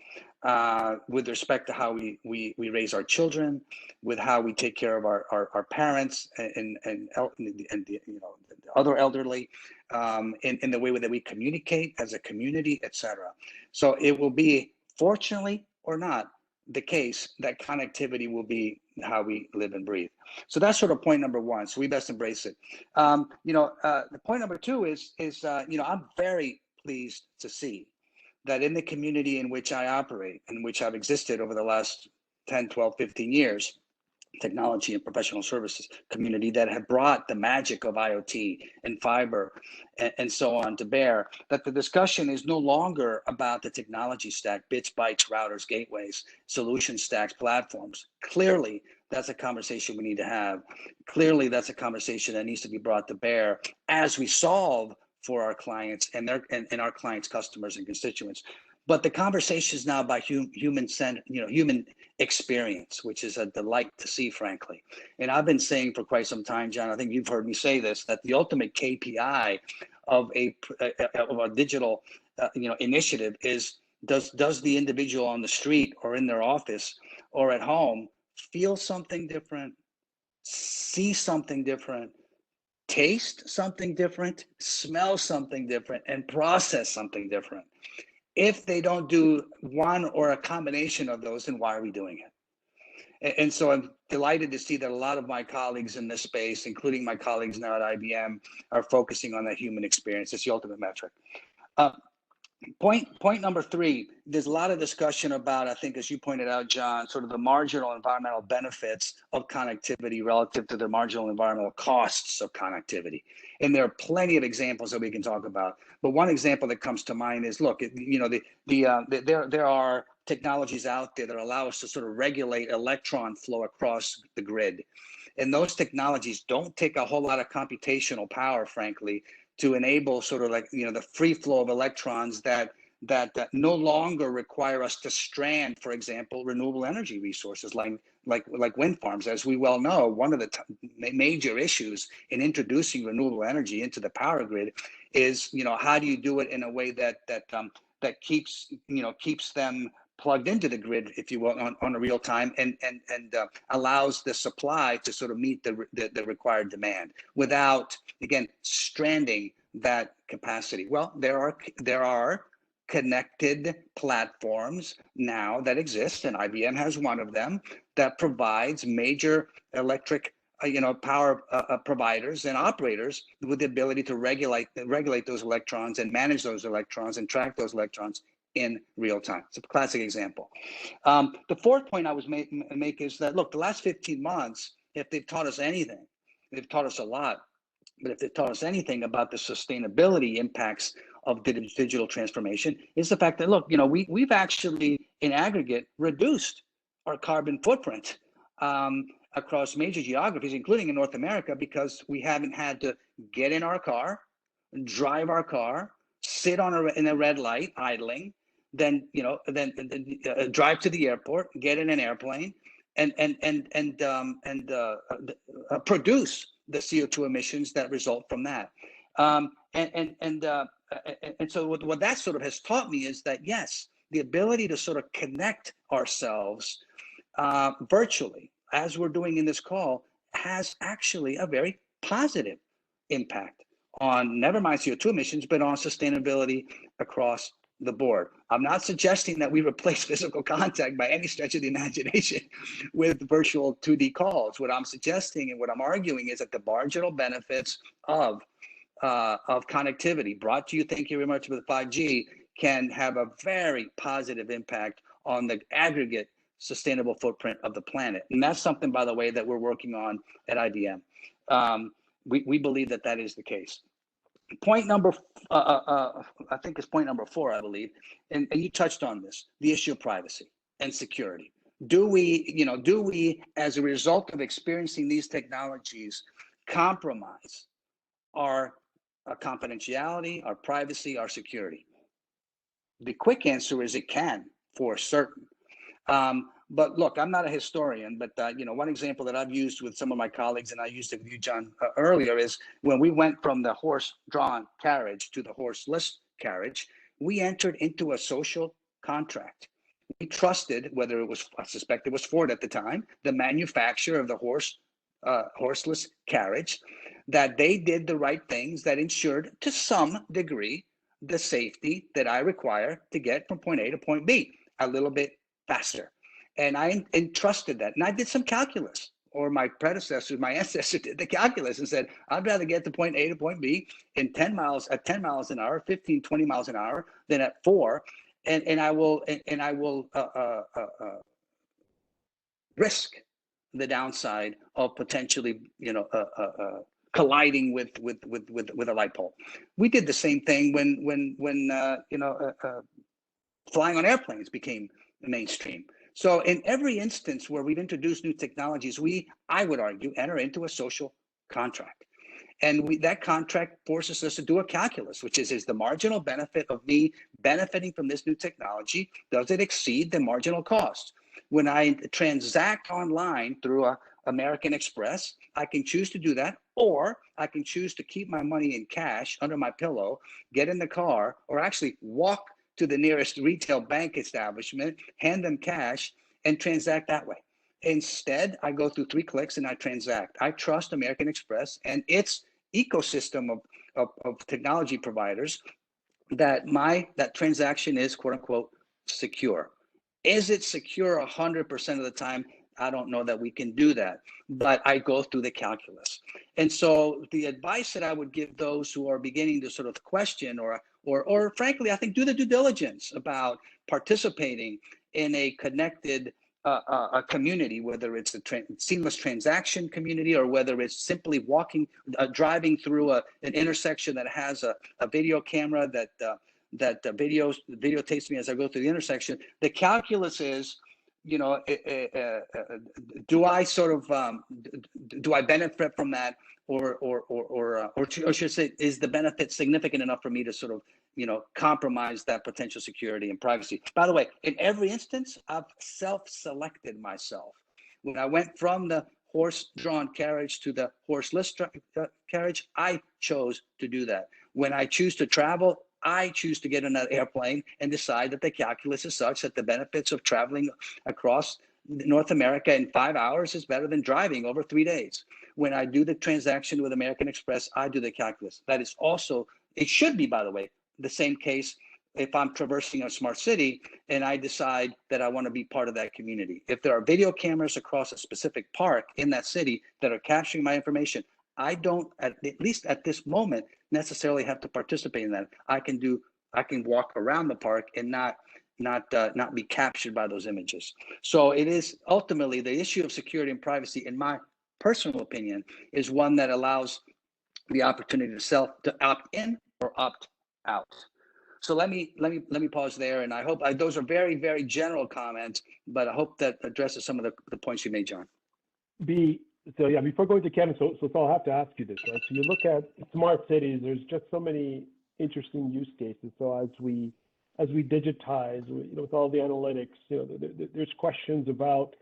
with respect to how we raise our children, with how we take care of our parents and the other elderly, in the way that we communicate as a community, etc. So it will be, fortunately or not, the case that connectivity will be how we live and breathe. So that's sort of point number one. So we best embrace it. The point number two is I'm very pleased to see that in the community in which I operate, in which I've existed over the last 10, 12, 15 years, technology and professional services community that have brought the magic of IoT and fiber and so on to bear, that the discussion is no longer about the technology stack, bits, bytes, routers, gateways, solution stacks, platforms. Clearly, that's a conversation we need to have. Clearly, that's a conversation that needs to be brought to bear as we solve for our clients and our clients' customers and constituents. But the conversation is now about human experience, which is a delight to see, frankly. And I've been saying for quite some time, John, I think you've heard me say this, that the ultimate KPI of a digital initiative is, does the individual on the street or in their office or at home feel something different, see something different, taste something different, smell something different, and process something different? If they don't do one or a combination of those, then why are we doing it? And so I'm delighted to see that a lot of my colleagues in this space, including my colleagues now at IBM, are focusing on that human experience. It's the ultimate metric. Point number three, there's a lot of discussion about, I think, as you pointed out, John, sort of the marginal environmental benefits of connectivity relative to the marginal environmental costs of connectivity. And there are plenty of examples that we can talk about. But one example that comes to mind is, look, there are technologies out there that allow us to sort of regulate electron flow across the grid. And those technologies don't take a whole lot of computational power, frankly, to enable sort of like, the free flow of electrons that no longer require us to strand, for example, renewable energy resources like wind farms. As we well know, one of the major issues in introducing renewable energy into the power grid is, how do you do it in a way that keeps them plugged into the grid, if you will, on a real time, and allows the supply to sort of meet the required demand without, again, stranding that capacity. Well, there are connected platforms now that exist, and IBM has one of them, that provides major electric power providers and operators with the ability to regulate those electrons and manage those electrons and track those electrons in real time. It's a classic example. The fourth point I was make is that, look, the last 15 months, if they've taught us anything, they've taught us a lot, but if they've taught us anything about the sustainability impacts of digital transformation, is the fact that, look, we've actually, in aggregate, reduced our carbon footprint across major geographies, including in North America, because we haven't had to get in our car, drive our car, sit in a red light idling, then drive to the airport, get in an airplane, and produce the CO2 emissions that result from that. And so what that sort of has taught me is that, yes, the ability to sort of connect ourselves virtually, as we're doing in this call, has actually a very positive impact on, never mind CO2 emissions, but on sustainability across the board. I'm not suggesting that we replace physical contact by any stretch of the imagination with virtual 2D calls. What I'm suggesting and what I'm arguing is that the marginal benefits of connectivity, brought to you, thank you very much, with 5G, can have a very positive impact on the aggregate sustainable footprint of the planet. And that's something, by the way, that we're working on at IBM. We believe that is the case. Point number, I think it's point number 4, I believe, and you touched on this, the issue of privacy and security. Do we, as a result of experiencing these technologies, compromise our confidentiality, our privacy, our security? The quick answer is it can, for certain. But look, I'm not a historian, but one example that I've used with some of my colleagues, and I used it with you, John, earlier, is when we went from the horse-drawn carriage to the horseless carriage, we entered into a social contract. We trusted, whether it was, I suspect it was Ford at the time, the manufacturer of the horseless carriage, that they did the right things that ensured, to some degree, the safety that I require to get from point A to point B a little bit faster. And I entrusted that. And I did some calculus, or my predecessor, my ancestor did the calculus and said, I'd rather get to point A to point B in 10 miles at 10 miles an hour, 15, 20 miles an hour than at 4. And I will risk the downside of potentially, colliding with a light pole. We did the same thing when flying on airplanes became mainstream. So in every instance where we've introduced new technologies, I would argue, enter into a social contract. And that contract forces us to do a calculus, which is the marginal benefit of me benefiting from this new technology, does it exceed the marginal cost? When I transact online through American Express, I can choose to do that, or I can choose to keep my money in cash under my pillow, get in the car, or actually walk to the nearest retail bank establishment, hand them cash, and transact that way. Instead, I go through 3 clicks and I transact. I trust American Express and its ecosystem of technology providers that that transaction is, quote unquote, secure. Is it secure 100% of the time? I don't know that we can do that, but I go through the calculus. And so the advice that I would give those who are beginning to sort of question or frankly, I think do the due diligence about participating in a connected a community, whether it's a seamless transaction community or whether it's simply walking, driving through an intersection that has a video camera that videotapes me as I go through the intersection. The calculus is, do I sort of do I benefit from that, or should I say, is the benefit significant enough for me to sort of compromise that potential security and privacy? By the way, in every instance, I've self-selected myself. When I went from the horse-drawn carriage to the horseless carriage, I chose to do that. When I choose to travel, I choose to get in an airplane and decide that the calculus is such that the benefits of traveling across North America in 5 hours is better than driving over 3 days. When I do the transaction with American Express, I do the calculus. That is also, it should be, by the way, the same case if I'm traversing a smart city and I decide that I want to be part of that community. If there are video cameras across a specific park in that city that are capturing my information, I don't, at least at this moment, necessarily have to participate in that. I can walk around the park and not be captured by those images. So it is ultimately the issue of security and privacy, in my personal opinion, is one that allows the opportunity to opt in or opt out. So let me pause there, and I hope those are very, very general comments, but I hope that addresses some of the points you made, John. So yeah, before going to Kevin, so I'll have to ask you this, right? So you look at smart cities, there's just so many interesting use cases. So as we digitize, with all the analytics, there's questions about,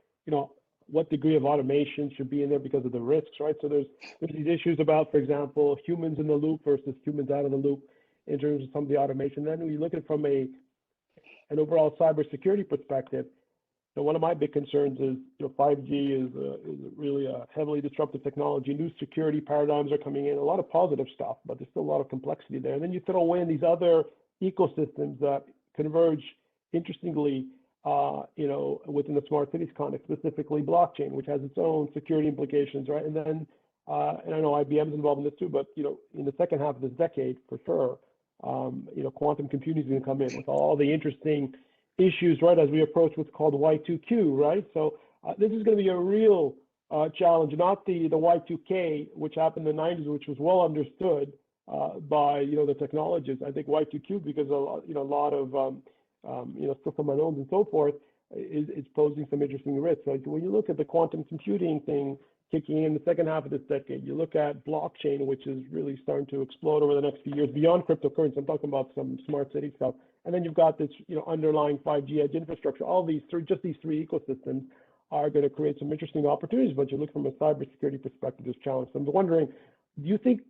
what degree of automation should be in there because of the risks, right? So there's these issues about, for example, humans in the loop versus humans out of the loop in terms of some of the automation. Then when you look at it from an overall cybersecurity perspective, one of my big concerns is, 5G is really a heavily disruptive technology. New security paradigms are coming in, a lot of positive stuff, but there's still a lot of complexity there. And then you throw in these other ecosystems that converge, interestingly, within the smart cities context, specifically blockchain, which has its own security implications, right? And then, and I know IBM is involved in this too, but in the second half of this decade, for sure, quantum computing is going to come in with all the interesting issues, right, as we approach what's called Y2Q, right? So this is going to be a real challenge, not the Y2K, which happened in the 90s, which was well understood by the technologists. I think Y2Q, because a lot of system unknowns and so forth, is posing some interesting risks. Like when you look at the quantum computing thing kicking in the second half of this decade, you look at blockchain, which is really starting to explode over the next few years beyond cryptocurrency. I'm talking about some smart city stuff. And then you've got this, underlying 5G edge infrastructure. All these three ecosystems are going to create some interesting opportunities, but you look from a cybersecurity perspective, this challenge. So I'm wondering, do you think,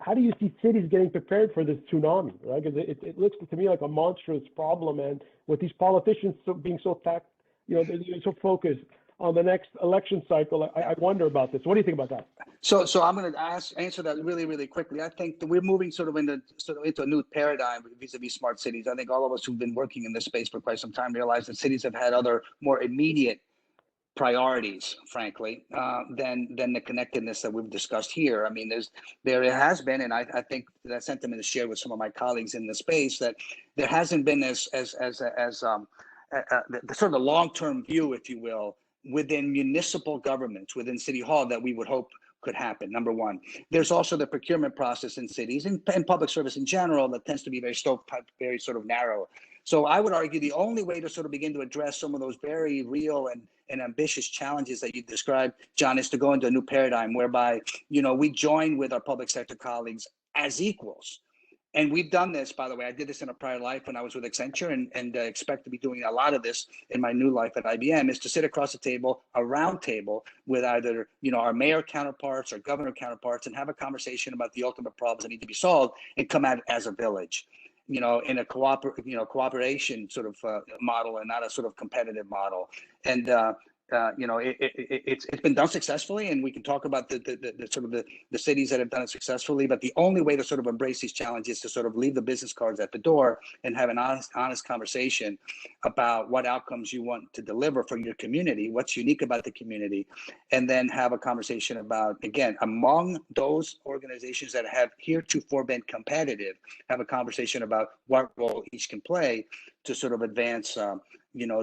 how do you see cities getting prepared for this tsunami, right? Because it looks to me like a monstrous problem, and with these politicians being so they're so focused on the next election cycle. I wonder about this. What do you think about that? So I'm going to answer that really, really quickly. I think that we're moving into a new paradigm vis-a-vis smart cities. I think all of us who've been working in this space for quite some time realize that cities have had other more immediate priorities, frankly, than the connectedness that we've discussed here. I mean, there has been, and I think that sentiment is shared with some of my colleagues in the space, that there hasn't been the sort of the long-term view, if you will, within municipal governments, within City Hall, that we would hope could happen. Number one, there's also the procurement process in cities and public service in general that tends to be very stovepipe, very sort of narrow. So I would argue the only way to sort of begin to address some of those very real and ambitious challenges that you described, John, is to go into a new paradigm whereby, we join with our public sector colleagues as equals. And we've done this, by the way. I did this in a prior life when I was with Accenture, and expect to be doing a lot of this in my new life at IBM, is to sit across the table, a round table, with either our mayor counterparts or governor counterparts, and have a conversation about the ultimate problems that need to be solved, and come at it as a village, in a cooperation sort of model, and not a sort of competitive model. And it's been done successfully, and we can talk about the sort of the cities that have done it successfully. But the only way to sort of embrace these challenges is to sort of leave the business cards at the door and have an honest conversation about what outcomes you want to deliver for your community, what's unique about the community, and then have a conversation about, again, among those organizations that have heretofore been competitive, have a conversation about what role each can play to sort of advance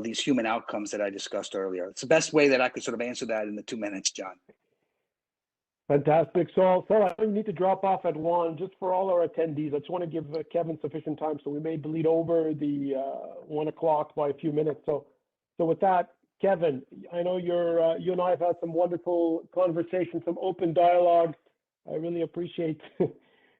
these human outcomes that I discussed earlier. It's the best way that I could sort of answer that in the 2 minutes, John. Fantastic. So I need to drop off at 1. Just for all our attendees, I just want to give Kevin sufficient time, so we may bleed over the 1 o'clock by a few minutes. So with that, Kevin, I know you and I have had some wonderful conversations, some open dialogue. I really appreciate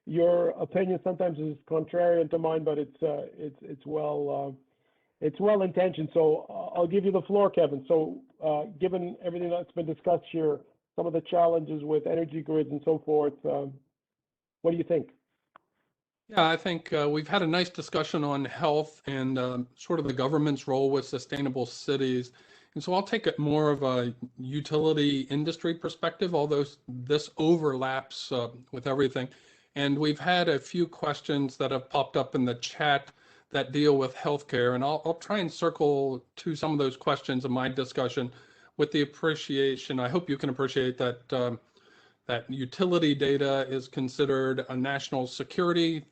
your opinion. Sometimes is contrarian to mine, but it's well intentioned. So I'll give you the floor, Kevin. So given everything that's been discussed here, some of the challenges with energy grids and so forth, what do you think? Yeah, I think we've had a nice discussion on health and sort of the government's role with sustainable cities. And so I'll take it more of a utility industry perspective, although this overlaps with everything. And we've had a few questions that have popped up in the chat that deal with healthcare, and I'll try and circle to some of those questions in my discussion with the appreciation. I hope you can appreciate that that utility data is considered a national security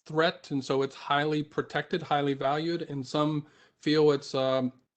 threat, and so it's highly protected, highly valued, and some feel it's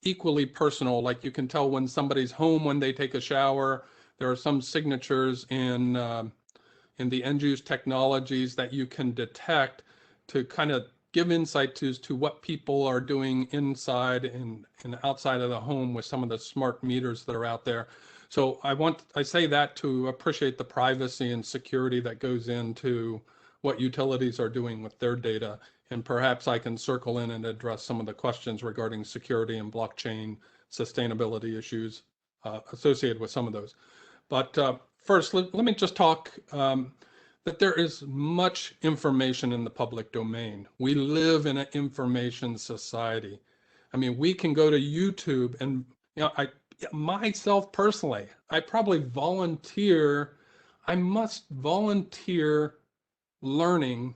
equally personal. Like you can tell when somebody's home when they take a shower. There are some signatures in the end-use technologies that you can detect to kind of give insight to what people are doing inside and outside of the home with some of the smart meters that are out there. So I say that to appreciate the privacy and security that goes into what utilities are doing with their data. And perhaps I can circle in and address some of the questions regarding security and blockchain sustainability issues associated with some of those. But first, let me just talk that there is much information in the public domain. We live in an information society. I mean, we can go to YouTube and, myself personally, I must volunteer learning.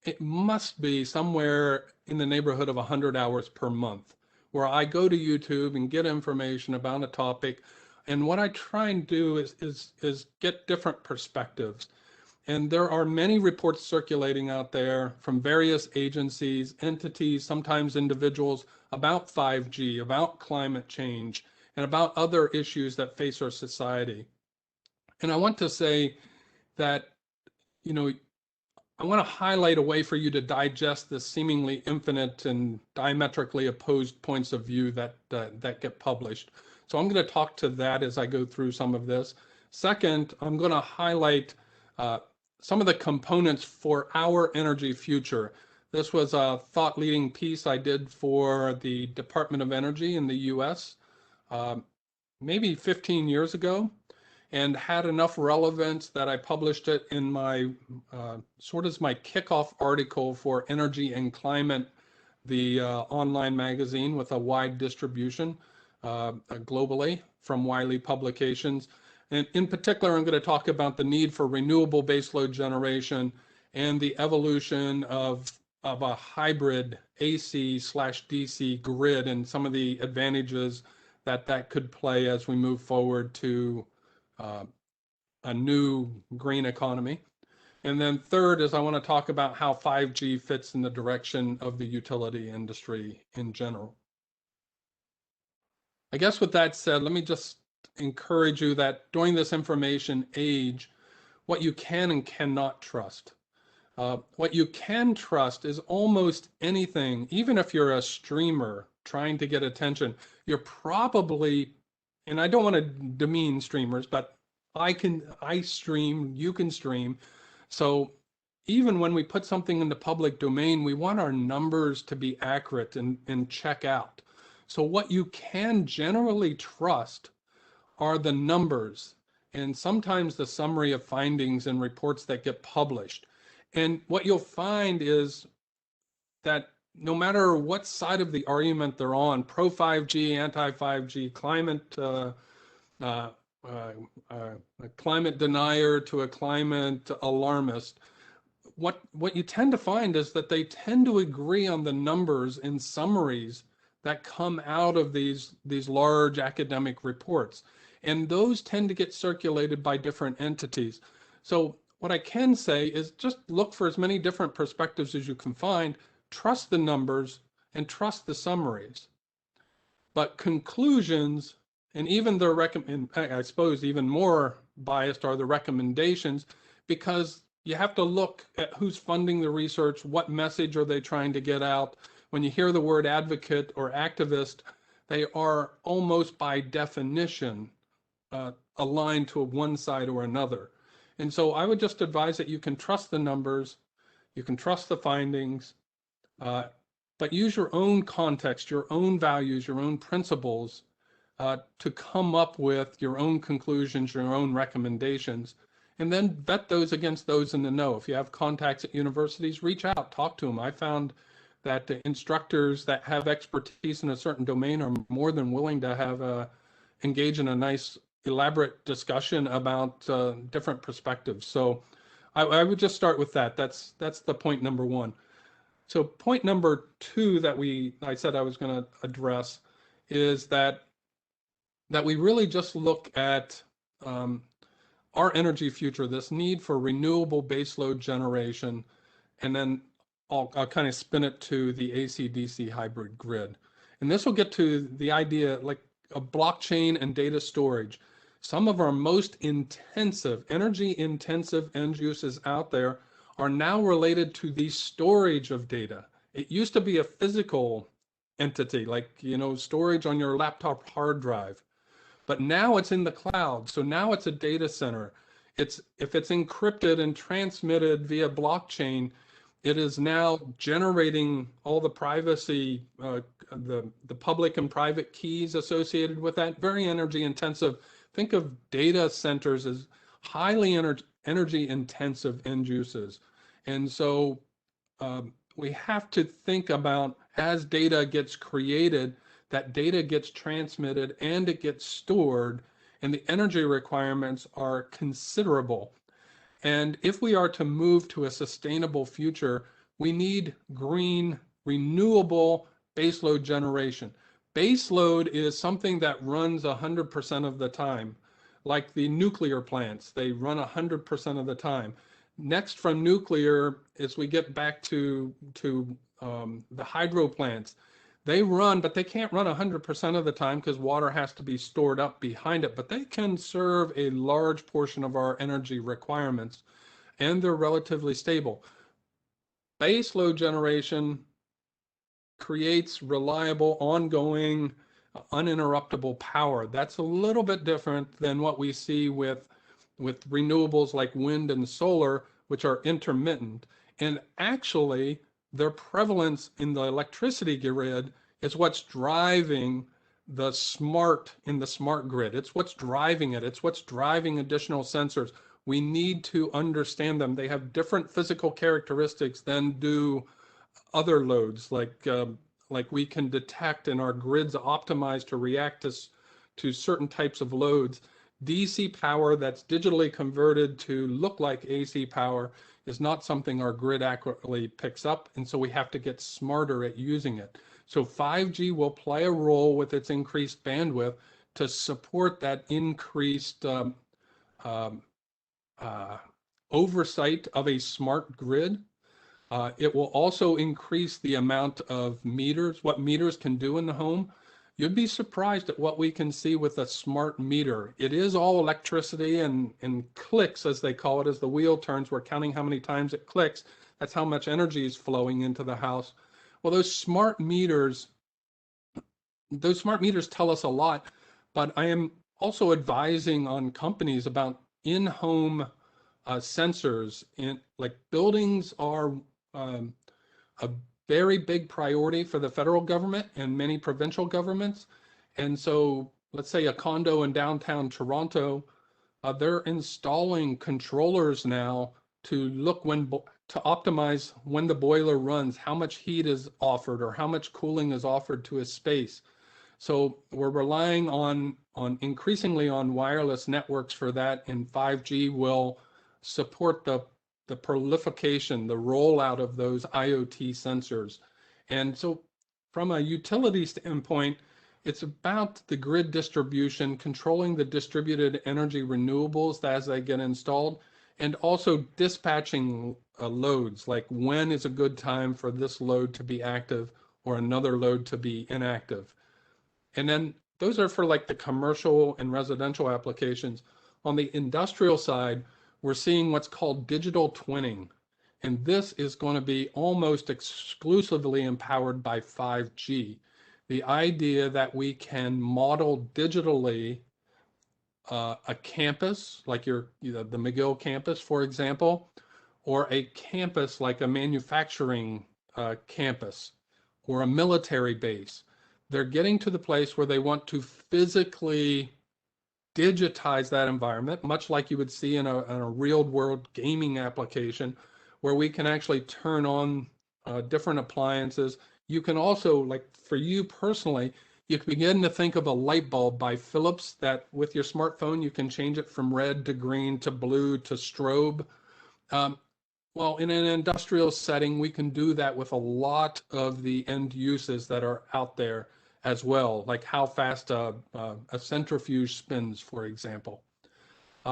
It must be somewhere in the neighborhood of 100 hours per month, where I go to YouTube and get information about a topic. And what I try and do is get different perspectives. And there are many reports circulating out there from various agencies, entities, sometimes individuals, about 5G, about climate change, and about other issues that face our society. And I want to say that, I want to highlight a way for you to digest the seemingly infinite and diametrically opposed points of view that get published. So I'm going to talk to that as I go through some of this. Second, I'm going to highlight some of the components for our energy future. This was a thought-leading piece I did for the Department of Energy in the US maybe 15 years ago, and had enough relevance that I published it in my sort of my kickoff article for Energy and Climate, the online magazine with a wide distribution. globally from Wiley Publications. And in particular, I'm going to talk about the need for renewable baseload generation and the evolution of a hybrid AC/DC grid and some of the advantages that could play as we move forward to a new green economy. And then third is I want to talk about how 5G fits in the direction of the utility industry in general. I guess with that said, let me just encourage you that during this information age, what you can and cannot trust. What you can trust is almost anything, even if you're a streamer trying to get attention, you're probably, and I don't want to demean streamers, but I stream, you can stream. So even when we put something in the public domain, we want our numbers to be accurate and check out. So what you can generally trust are the numbers and sometimes the summary of findings and reports that get published. And what you'll find is that no matter what side of the argument they're on, pro 5G, anti 5G, a climate denier to a climate alarmist, what you tend to find is that they tend to agree on the numbers and summaries that come out of these large academic reports. And those tend to get circulated by different entities. So what I can say is just look for as many different perspectives as you can find, trust the numbers, and trust the summaries. But conclusions, and even I suppose even more biased are the recommendations, because you have to look at who's funding the research, what message are they trying to get out. When you hear the word advocate or activist, they are almost by definition aligned to one side or another. And so I would just advise that you can trust the numbers, you can trust the findings, but use your own context, your own values, your own principles to come up with your own conclusions, your own recommendations, and then vet those against those in the know. If you have contacts at universities, reach out, talk to them. I found that the instructors that have expertise in a certain domain are more than willing to have engage in a nice elaborate discussion about different perspectives. So I would just start with that. That's the point number one. So point number two that I said I was going to address is that we really just look at our energy future, this need for renewable baseload generation, and then I'll kind of spin it to the AC/DC hybrid grid. And this will get to the idea like a blockchain and data storage. Some of our most intensive, energy-intensive end uses out there are now related to the storage of data. It used to be a physical entity, like, storage on your laptop hard drive. But now it's in the cloud. So now it's a data center. If it's encrypted and transmitted via blockchain, it is now generating all the privacy, the public and private keys associated with that. Very energy intensive. Think of data centers as highly energy intensive end uses. And so we have to think about, as data gets created, that data gets transmitted and it gets stored, and the energy requirements are considerable. And if we are to move to a sustainable future, we need green, renewable baseload generation. Baseload is something that runs 100% of the time, like the nuclear plants. They run 100% of the time. Next from nuclear, as we get back to the hydro plants, they run, but they can't run 100% of the time because water has to be stored up behind it, but they can serve a large portion of our energy requirements, and they're relatively stable. Baseload generation creates reliable, ongoing, uninterruptible power. That's a little bit different than what we see with renewables like wind and solar, which are intermittent. And actually, their prevalence in the electricity grid is what's driving the smart grid. It's what's driving it. It's what's driving additional sensors. We need to understand them. They have different physical characteristics than do other loads like like we can detect and our grids optimized to react to certain types of loads. DC power that's digitally converted to look like AC power is not something our grid accurately picks up, and so we have to get smarter at using it. So 5G will play a role with its increased bandwidth to support that increased oversight of a smart grid. It will also increase the amount of meters, what meters can do in the home. You'd be surprised at what we can see with a smart meter. It is all electricity and clicks, as they call it, as the wheel turns. We're counting how many times it clicks. That's how much energy is flowing into the house. Well, those smart meters tell us a lot, but I am also advising on companies about in-home sensors. Like buildings are a very big priority for the federal government and many provincial governments. And so let's say a condo in downtown Toronto, they're installing controllers now to look to optimize when the boiler runs, how much heat is offered or how much cooling is offered to a space. So we're relying on increasingly on wireless networks for that, and 5G will support the proliferation, the rollout of those IoT sensors. And so from a utility standpoint, it's about the grid distribution, controlling the distributed energy renewables as they get installed, and also dispatching loads, like when is a good time for this load to be active or another load to be inactive. And then those are for like the commercial and residential applications. On the industrial side, we're seeing what's called digital twinning. And this is going to be almost exclusively empowered by 5G. The idea that we can model digitally a campus, like the McGill campus, for example, or a campus like a manufacturing campus or a military base. They're getting to the place where they want to physically digitize that environment, much like you would see in a real world gaming application, where we can actually turn on different appliances. You can also, like for you personally, you can begin to think of a light bulb by Philips that with your smartphone, you can change it from red to green to blue to strobe. Well, in an industrial setting, we can do that with a lot of the end uses that are out there as well, like how fast a centrifuge spins, for example.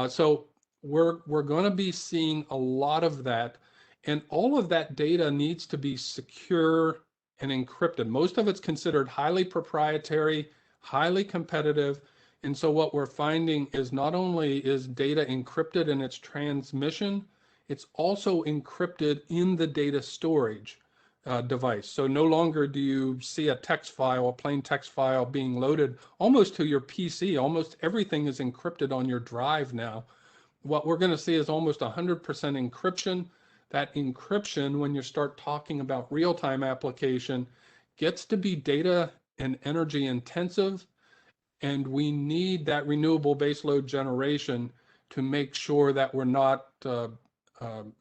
So we're going to be seeing a lot of that, and all of that data needs to be secure and encrypted. Most of it's considered highly proprietary, highly competitive, and so what we're finding is not only is data encrypted in its transmission, it's also encrypted in the data storage device. So no longer do you see a text file, a plain text file being loaded almost to your PC. Almost everything is encrypted on your drive now. What we're going to see is almost 100% encryption. That encryption, when you start talking about real-time application, gets to be data and energy intensive, and we need that renewable baseload generation to make sure that we're not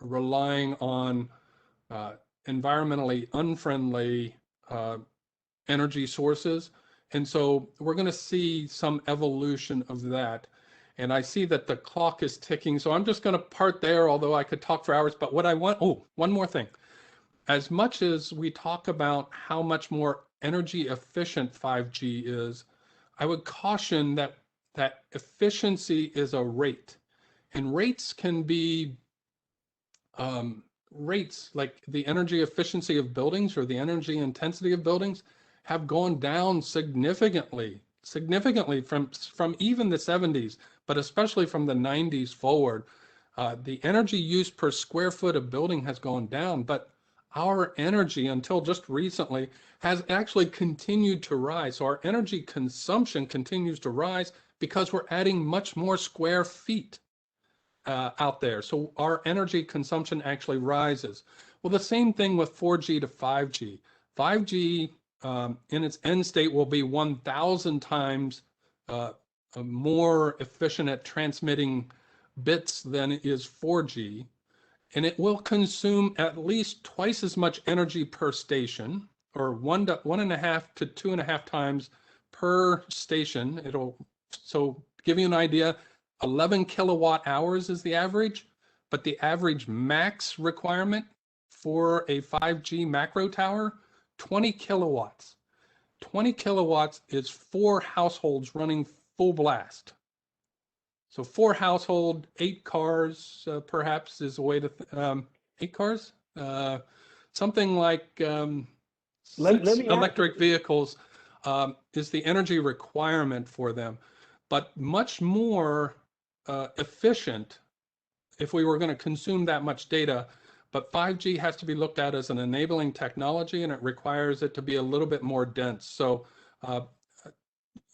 relying on environmentally unfriendly energy sources. And so we're going to see some evolution of that. And I see that the clock is ticking, so I'm just going to part there, although I could talk for hours. But what I want, one more thing. As much as we talk about how much more energy efficient 5G is, I would caution that efficiency is a rate. And rates can be rates like the energy efficiency of buildings or the energy intensity of buildings have gone down significantly from even the 70s, but especially from the 90s forward. The energy use per square foot of building has gone down, but our energy until just recently has actually continued to rise. So our energy consumption continues to rise because we're adding much more square feet out there. So our energy consumption actually rises. Well, the same thing with 4G to 5G. 5G in its end state will be 1,000 times more efficient at transmitting bits than is 4G. And it will consume at least twice as much energy per station. or 1.5 to 2.5 times per station. So to give you an idea, 11 kilowatt hours is the average, but the average max requirement for a 5G macro tower, 20 kilowatts. 20 kilowatts is 4 households running full blast. So 4 household, 8 cars, perhaps is a way to, 8 cars? Something like 6 electric vehicles is the energy requirement for them, but much more efficient if we were going to consume that much data. But 5G has to be looked at as an enabling technology, and it requires it to be a little bit more dense. So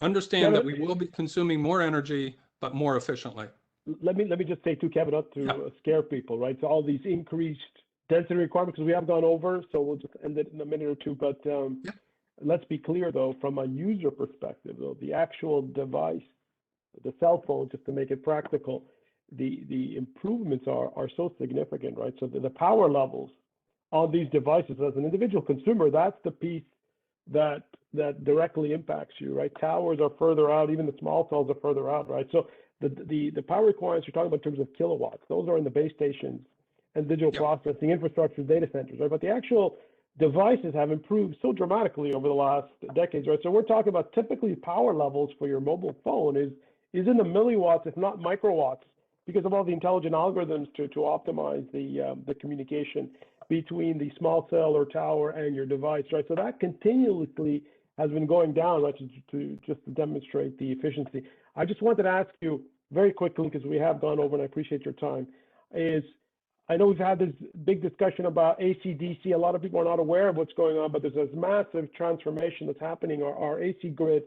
understand that we will be consuming more energy, but more efficiently. Let me just say too, Kevin, not to scare people, right? So all these increased density requirements, because we have gone over, so we'll just end it in a minute or two. But let's be clear, though, from a user perspective, though, the actual device, the cell phone, just to make it practical, the improvements are so significant, right? So the power levels on these devices, as an individual consumer, that's the piece that directly impacts you, right? Towers are further out, even the small cells are further out, right? So the power requirements you're talking about in terms of kilowatts, those are in the base stations and digital processing infrastructure, data centers, right? But the actual devices have improved so dramatically over the last decades, right? So we're talking about typically power levels for your mobile phone is in the milliwatts, if not microwatts, because of all the intelligent algorithms to optimize the communication between the small cell or tower and your device, right? So that continuously has been going down, right, just to demonstrate the efficiency. I just wanted to ask you very quickly, because we have gone over and I appreciate your time, I know we've had this big discussion about AC/DC. A lot of people are not aware of what's going on, but there's this massive transformation that's happening. Our AC grid,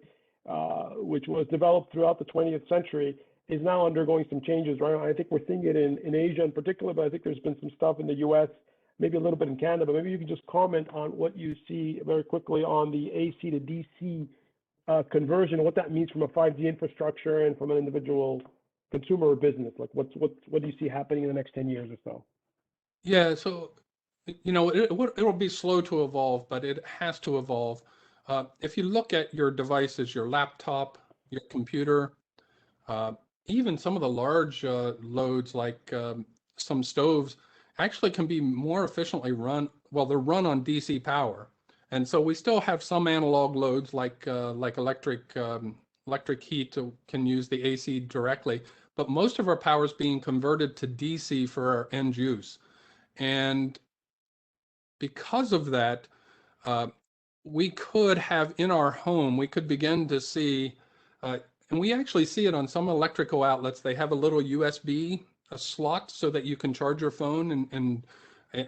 which was developed throughout the 20th century, is now undergoing some changes, right? I think we're seeing it in Asia in particular, but I think there's been some stuff in the US, maybe a little bit in Canada. But maybe you can just comment on what you see very quickly on the AC to DC conversion, and what that means from a 5G infrastructure and from an individual consumer or business. Like what do you see happening in the next 10 years or so? Yeah, so it'll be slow to evolve, but it has to evolve. If you look at your devices, your laptop, your computer, even some of the large loads like some stoves actually can be more efficiently run. Well, they're run on DC power, and so we still have some analog loads like electric heat can use the AC directly, but most of our power is being converted to DC for our end use. And because of that, we could have in our home, we could begin to see, and we actually see it on some electrical outlets, they have a little USB slot so that you can charge your phone and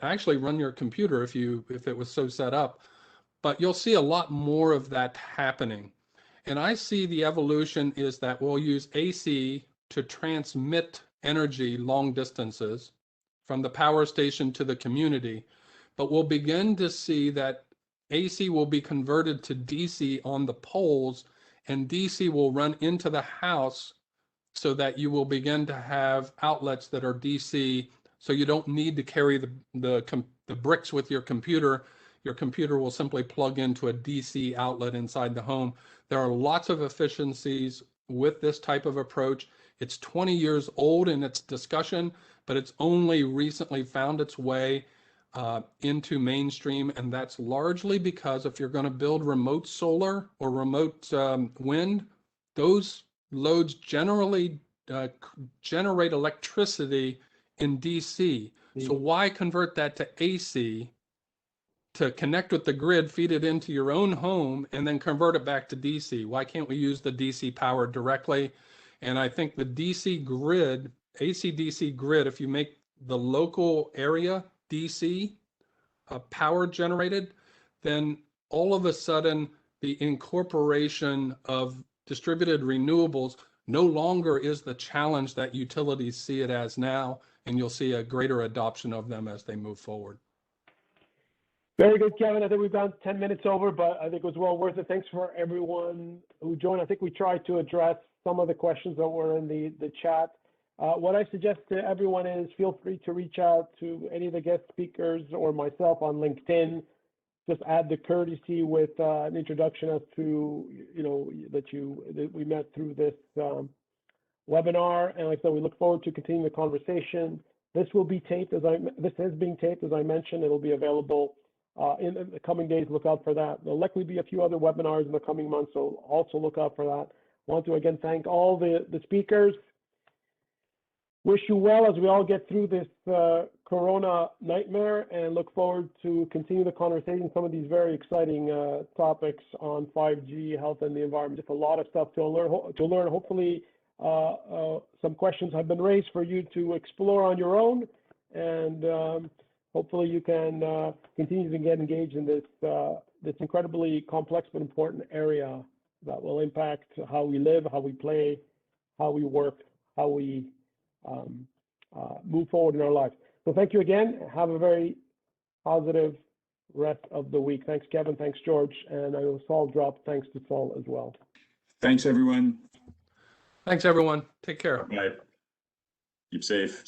actually run your computer if it was so set up. But you'll see a lot more of that happening. And I see the evolution is that we'll use AC to transmit energy long distances from the power station to the community, but we'll begin to see that AC will be converted to DC on the poles, and DC will run into the house so that you will begin to have outlets that are DC, so you don't need to carry the bricks with your computer. Your computer will simply plug into a DC outlet inside the home. There are lots of efficiencies with this type of approach. It's 20 years old in its discussion, but it's only recently found its way into mainstream, and that's largely because if you're going to build remote solar or remote wind, those loads generally generate electricity in DC. So why convert that to AC to connect with the grid, feed it into your own home, and then convert it back to DC? Why can't we use the DC power directly? And I think the DC grid, AC/DC grid, if you make the local area DC power generated, then all of a sudden the incorporation of distributed renewables no longer is the challenge that utilities see it as now, and you'll see a greater adoption of them as they move forward. Very good, Kevin. I think we've gone 10 minutes over, but I think it was well worth it. Thanks for everyone who joined. I think we tried to address some of the questions that were in the chat. What I suggest to everyone is feel free to reach out to any of the guest speakers or myself on LinkedIn. just add the courtesy with an introduction as to, that we met through this webinar. And like I said, we look forward to continuing the conversation. This will be taped, this is being taped, as I mentioned. It'll be available in the coming days. Look out for that. There'll likely be a few other webinars in the coming months, so also look out for that. I want to again thank all the speakers. Wish you well as we all get through this Corona nightmare, and look forward to continue the conversation. Some of these very exciting topics on 5G, health, and the environment. Just a lot of stuff to learn. Hopefully, some questions have been raised for you to explore on your own, and hopefully you can continue to get engaged in this incredibly complex but important area that will impact how we live, how we play, how we work, how we move forward in our lives. So thank you again. Have a very positive rest of the week. Thanks, Kevin. Thanks, George. And I know Saul dropped. Thanks to Saul as well. Thanks, everyone. Thanks, everyone. Take care. Bye. Keep safe.